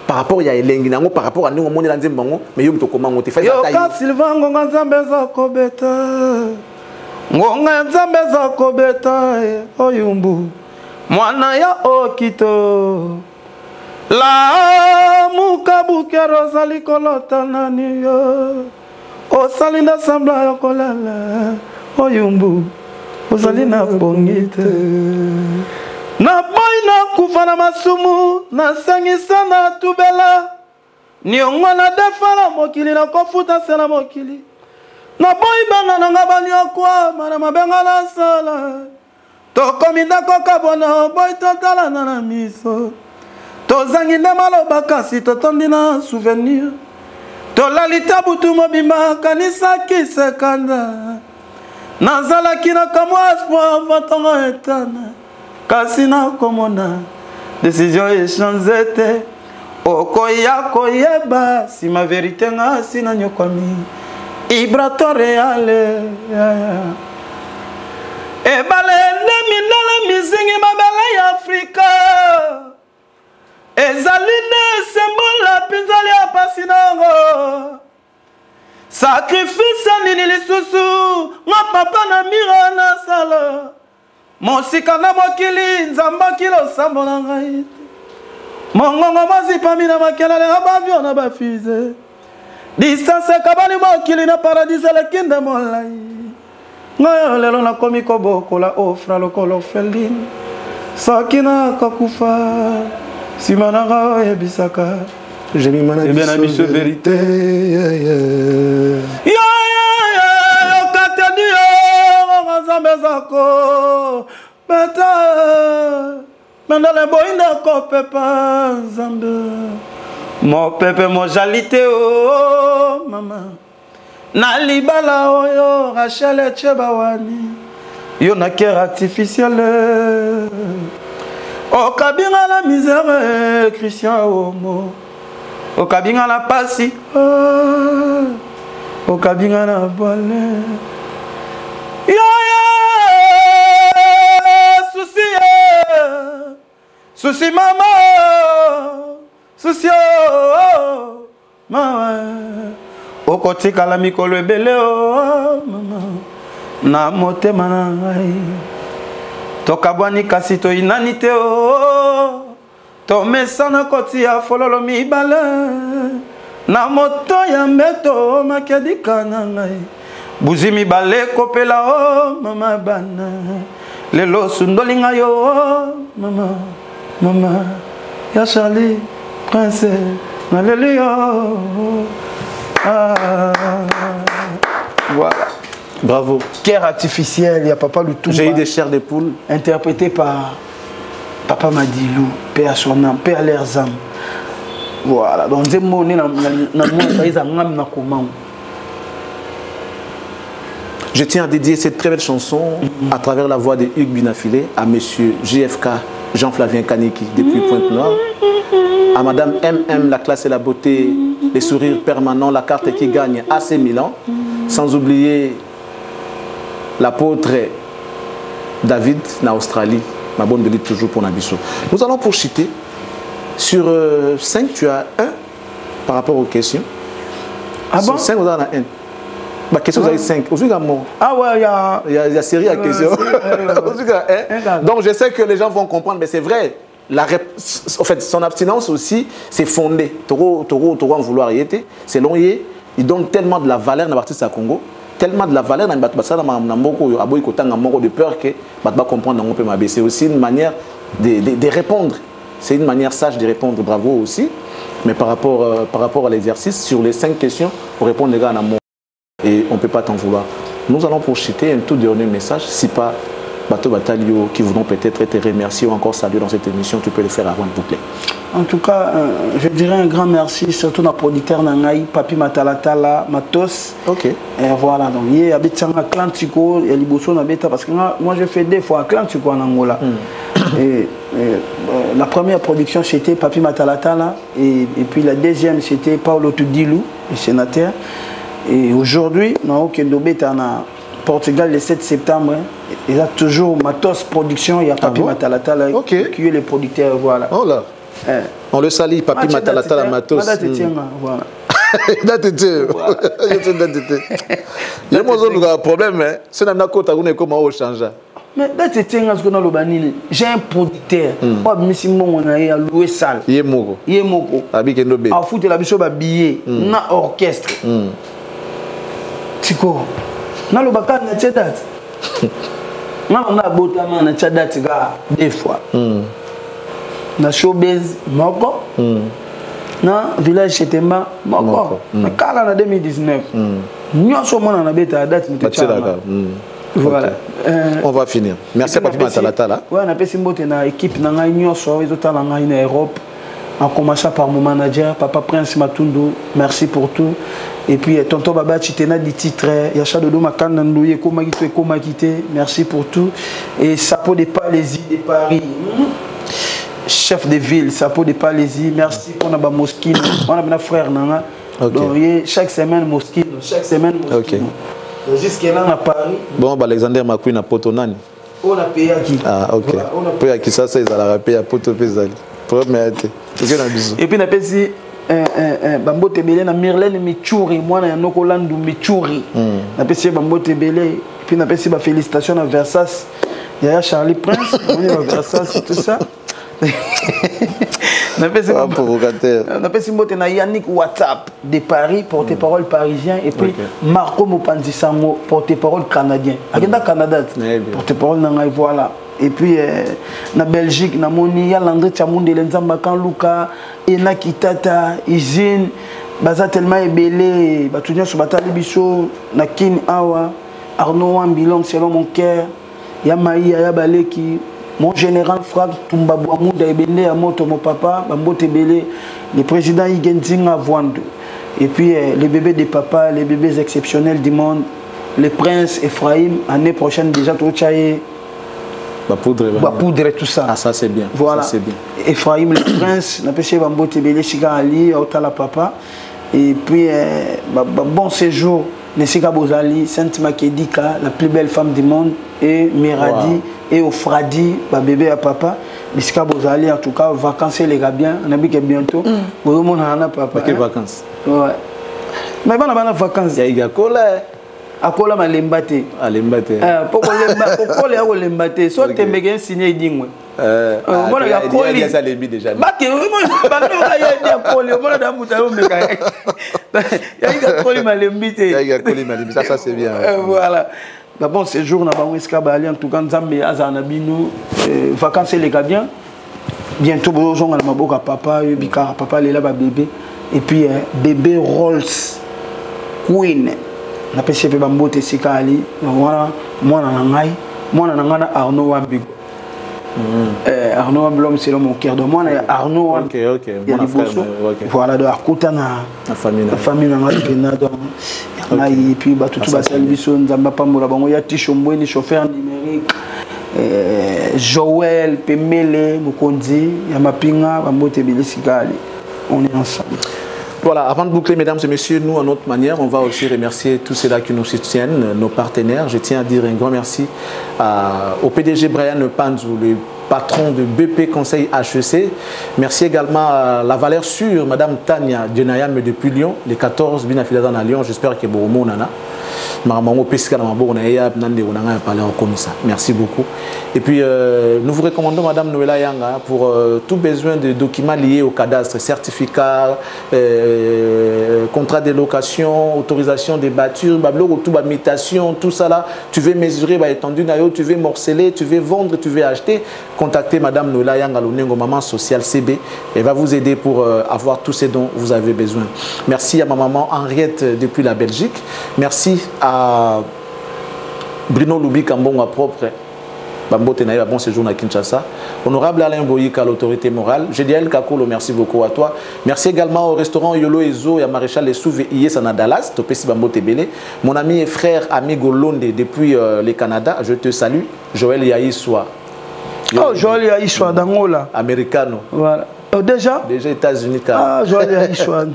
par rapport à Elengi, par rapport à nous, on est dans mais yom to comment on te fait ça. Yo Sylvain ngonga nzambe za kobeta. Ngonga nzambe za kobeta oyumbu. Mwana ya okito. La mukabukero zali kolota nani yo. O salinda sambla yo kolala. Oyumbu. Ozali na bongite. Na boy na kufa na masumu na sangisa na tubela niongo na defala mokili na kofuta sela mokili na boy bana na ngabani okwa mara mabenga na sala to kominda kokabona boy totala na miso to zangi nde maloba kasi to tondi na souvenir to lalita butu mobimba kanisa kisekanda nazalaki na kamwa espoir vatonga etana Kasina komona décision échangée te okoya koyeba si ma vérité nga sina nyokwami ibrato reale e bale mindala mizingi mabele ya Afrika ezaline sembola pinzali ya pasinango sacrifice nini lisusu nga papa na mira na sala Mosika na mokili nzamba kilo sambo na ngai mongongo mazipami na makelele abavio na bafize distance kabali mokili na paradis lekinde molai ngoyo lelo na komi kobokola ofra lokolo feline sakina kakufa simana nga ebisaka j'ai mis mana bien ami ce vérité Zambezako Beta Mandale boinda ko pepa Zambe Mo pepe mo jalite oh mama Na libala oyo Rachel Echebawani Yo na kere artificielle Okabinga la misère Christian Omo Okabinga la pasi Okabinga la bole Souci mama, souci oh mama, okoti kala mikolo ebele oh mama, na motema na ngai, tokabwani kasi to inanite oh, to mesana koti ya fololo mibale, na moto ya mbeto makedika na ngai, buzi mibale kopela oh mama bana, lelo sundoli ngai oh mama. Maman, ya Charlie, Prince, Alléluia. Voilà. Bravo. Cœur artificiel, il y a Papa Lutumba. J'ai eu des chairs de poule. Interprété par Papa Madilou, Père à son âme, Père à leurs âmes. Voilà. Donc, je tiens à dédier cette très belle chanson à travers la voix de Hugues Binafile à Monsieur JFK. Jean-Flavien Kaniki, depuis Pointe-Noire. À Madame MM, la classe et la beauté, les sourires permanents, la carte qui gagne AC Milan. Sans oublier l'apôtre David, en Australie. Ma bonne de toujours pour Nabiso. Nous allons poursuivre. Sur 5, tu as 1 par rapport aux questions. Ah bon? Sur 5, vous en avez 1. Ma question, vous avez 5. Ah ouais, il y a série à questions. Donc je sais que les gens vont comprendre, mais c'est vrai. en fait, son abstinence aussi, c'est fondé. Toro en vouloir y être. Selon lui, il donne tellement de la valeur dans l'artiste à Congo, tellement de la valeur dans le de peur que va comprendre dans le c'est aussi une manière de répondre. C'est une manière sage de répondre. Bravo aussi. Mais par rapport à l'exercice, sur les 5 questions, pour répondre les gars en amour, et on ne peut pas t'en vouloir. Nous allons projeter un tout dernier message, si pas Bateau Batalio qui voudront peut-être te remercier ou encore saluer dans cette émission, tu peux le faire avant de boucler. En tout cas, je dirais un grand merci, surtout à producteur Nangaï, Papi Matalatala, Matos. Ok. Et voilà, donc il y a Atlantico, il y a Liboso Nabeta, parce que moi je fais des fois Atlantico en Angola. Et la première production c'était Papi Matalatala, et puis la deuxième c'était Paolo Tudilou, le sénateur. Et aujourd'hui, dans Okendobeta, en Portugal, le 7 septembre, il y a toujours Matos Production, il y a Papi Matalatala qui est le producteur. Voilà. Oh là. On le salue, Papi Matalatala Matos. Voilà. Il y a un problème, c'est un accord comment on change. Mais j'ai un producteur, il a loué salle. Il est moko. Il a foutu la bicho billet, na orchestre. Tiko, na lo baka na tchedat. Na on a botama na tchedat ga deux fois. Na showbiz moko. Na village Chetemba moko. Na kala na 2019. Nyoso mona na beta date mutachama. Voilà. On va finir. Merci Papi Matalatala. Ouais, on a fait une équipe dans nyoso en Europe. En commençant par mon manager, Papa Prince Matundu, merci pour tout. Et puis Tonton Baba Chitena du titre, Yacha Dodo Makandandouye, Komakite, merci pour tout. Et Sapo de Palaisie de Paris, chef de ville, Sapo de Palaisie, merci pour notre mosquée. On a un frère Nanga. Donc chaque semaine mosquée, chaque semaine mosquée. Jusqu'à là à Paris. Bon, Alexander Makouina na Potonani. On a payé à qui? Ah, ok. On a payé à qui ça, ils allaient payer à Poto Pesali. Et puis, on a payé Bambo Tebele na Myrlène Michouri, moi, na Nokolandu Michouri. On a payé Bambo Tebele, puis on a payé félicitations à Versace. Il y a Charlie Prince, on est à Versace et tout ça. On a fait Yannick WhatsApp de Paris, porte-parole parisien, et puis Marco Mopanzisango, porte-parole canadien. Agenda Canada, porte-parole Nangaï, voilà. Et puis, na Belgique, na Moni, ya Landré Tchamoun de Lenzamba Kanluka, Ena Kitata, Izine, Baza tellement ébélé, Batounia Soubatali Bisso, na Kin Awa, Arnaud Ambilong, selon mon cœur, Yamaï, Ayabaleki. Mon général Frag Tumbabouamou Daibende à mon papa, Bambo Tebele, le président Igenzing Avouando. Et puis les bébés des papas, les bébés exceptionnels du monde, le prince Ephraim, année prochaine déjà tout chaye. Bapoudre tout ça. Ah ça c'est bien. Voilà. Ça, c'est bien. Ephraim le prince, n'a pas Bambo Tebele, Chiga Ali, Aotala papa. Et puis bon séjour, Nessika Bozali, Sainte Makedika, la plus belle femme du monde, et Miradi. Et au Fradi, bébé à papa, Bisca Bozali, en tout cas, vacances les gars bien, on a vu que bientôt, vous avez papa. Quelles vacances? Ouais. Mais bon, on a vacances. Il y a Kola. Akola ma lembate. Ah lembate. Pourquoi les lembate? Soit tu me signé dingwe. Moi il y a Koli. Il y a ça lembi déjà. Bah que moi pas il y a Koli, moi dans mutalo me kai. Il y a Koli ma lembite. Il y a Koli ma lembite. Ça c'est bien. Voilà. Bon séjour na bango Eskabali en tout cas Nzambe azana bino vacances les gars bien. Bientôt bozonga na maboka papa yobika papa lela ba bébé et puis bébé Rolls Queen. Na pesi pe bambote sikali voilà moi na ngai Arnaud Wambigo. Arnaud Wambigo c'est mon cœur de moi Arnaud. OK. Mon frère. Voilà de akuta na famille na ngapena donc et puis tout service nzamba pambola bango ya Tishombweni chauffeur numérique Joël Pemele Mukonzi ya mapinga bambote bilisikali on est ensemble. Voilà, avant de boucler, mesdames et messieurs, nous, à notre manière, on va aussi remercier tous ceux-là qui nous soutiennent, nos partenaires. Je tiens à dire un grand merci au PDG Brian Panzou, le patron de BP Conseil HEC. Merci également à la valeur sûre, Madame Tania Djenayam depuis Lyon, les 14 Binafilazan à Lyon. J'espère que Boromo Nana. Merci beaucoup. Et puis, nous vous recommandons, Madame Noëlla Yanga, pour tout besoin de documents liés au cadastre, certificat, contrat de location, autorisation des bâtures, mutation, tout ça là. Tu veux mesurer l'étendue, tu veux morceler, tu veux vendre, tu veux acheter. Contactez Madame Noëlla Yanga, l'Onengo Maman Social CB. Elle va vous aider pour avoir tout ce dont vous avez besoin. Merci à ma maman Henriette depuis la Belgique. Merci à Bruno Loubi Kambonga propre. Bon séjour à Kinshasa. Honorable Alain Boyika, l'autorité morale. Gédiel Kakolo, merci beaucoup à toi. Merci également au restaurant Yolo Ezo et à Maréchal Les Souves et Sana Dallas, Topesi Bambo Tebele. Mon ami et frère Amigo Londe depuis le Canada, je te salue. Joël Yaïswa. Oh, Joël Yaïswa d'Angola. Americano. Voilà. Déjà États-Unis. Ah, Joël Yaïswa.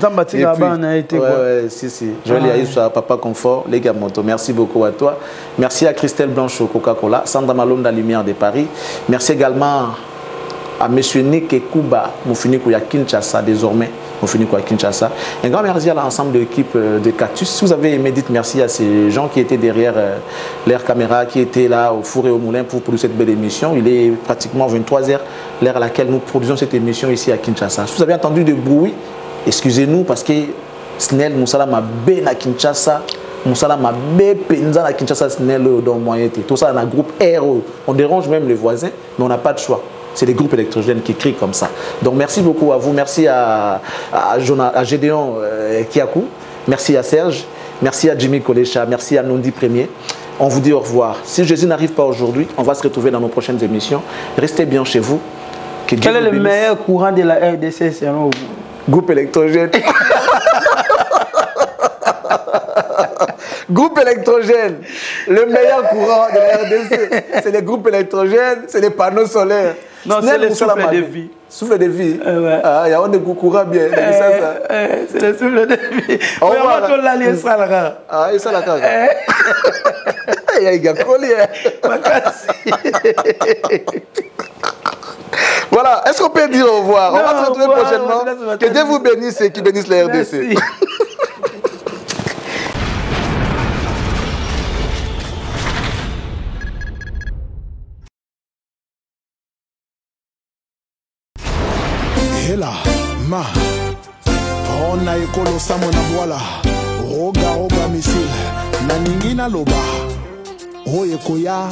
Si. Joël Yaïswa, Papa Confort, les gars Moto. Merci beaucoup à toi. Merci à Christelle Blanchot, Coca-Cola, Sandra Malone de la Lumière de Paris. Merci également à M. Nick Kuba, Moufinikou à Kinshasa désormais. Moufinikou à Kinshasa. Un grand merci à l'ensemble de l'équipe de Cactus. Si vous avez aimé, dites merci à ces gens qui étaient derrière l'air caméra, qui étaient là au four et au moulin pour produire cette belle émission. Il est pratiquement 23h, l'heure à laquelle nous produisons cette émission ici à Kinshasa. Si vous avez entendu de bruit, excusez-nous parce que Snell Moussala m'a bien à Kinshasa. Moussala m'a bien penza à Kinshasa Snell dans le moyen. Tout ça dans un groupe RE. On dérange même les voisins, mais on n'a pas de choix. C'est des groupes électrogènes qui crient comme ça. Donc merci beaucoup à vous. Merci à Gédéon Kiakou. Merci à Serge. Merci à Jimmy Kolecha. Merci à Nondi Premier. On vous dit au revoir. Si Jésus n'arrive pas aujourd'hui, on va se retrouver dans nos prochaines émissions. Restez bien chez vous. Quel est le meilleur courant de la RDC selon vous? Groupe électrogène. Groupe électrogène, le meilleur courant de la RDC, c'est les groupes électrogènes, c'est les panneaux solaires. Non, c'est le souffle de vie. Souffle de vie. Ouais. Ah, il y a un courant bien. C'est le souffle de vie. On va tout l'allier ça là. Ah, et ça là. Il y a un gars collé. Voilà, est-ce qu'on peut dire au revoir? On va se retrouver prochainement. Que Dieu vous bénisse et qu'il bénisse la RDC. Merci. Hela, ma, on a ekolo samona boala, roga missile, na ningina loba, oye koya.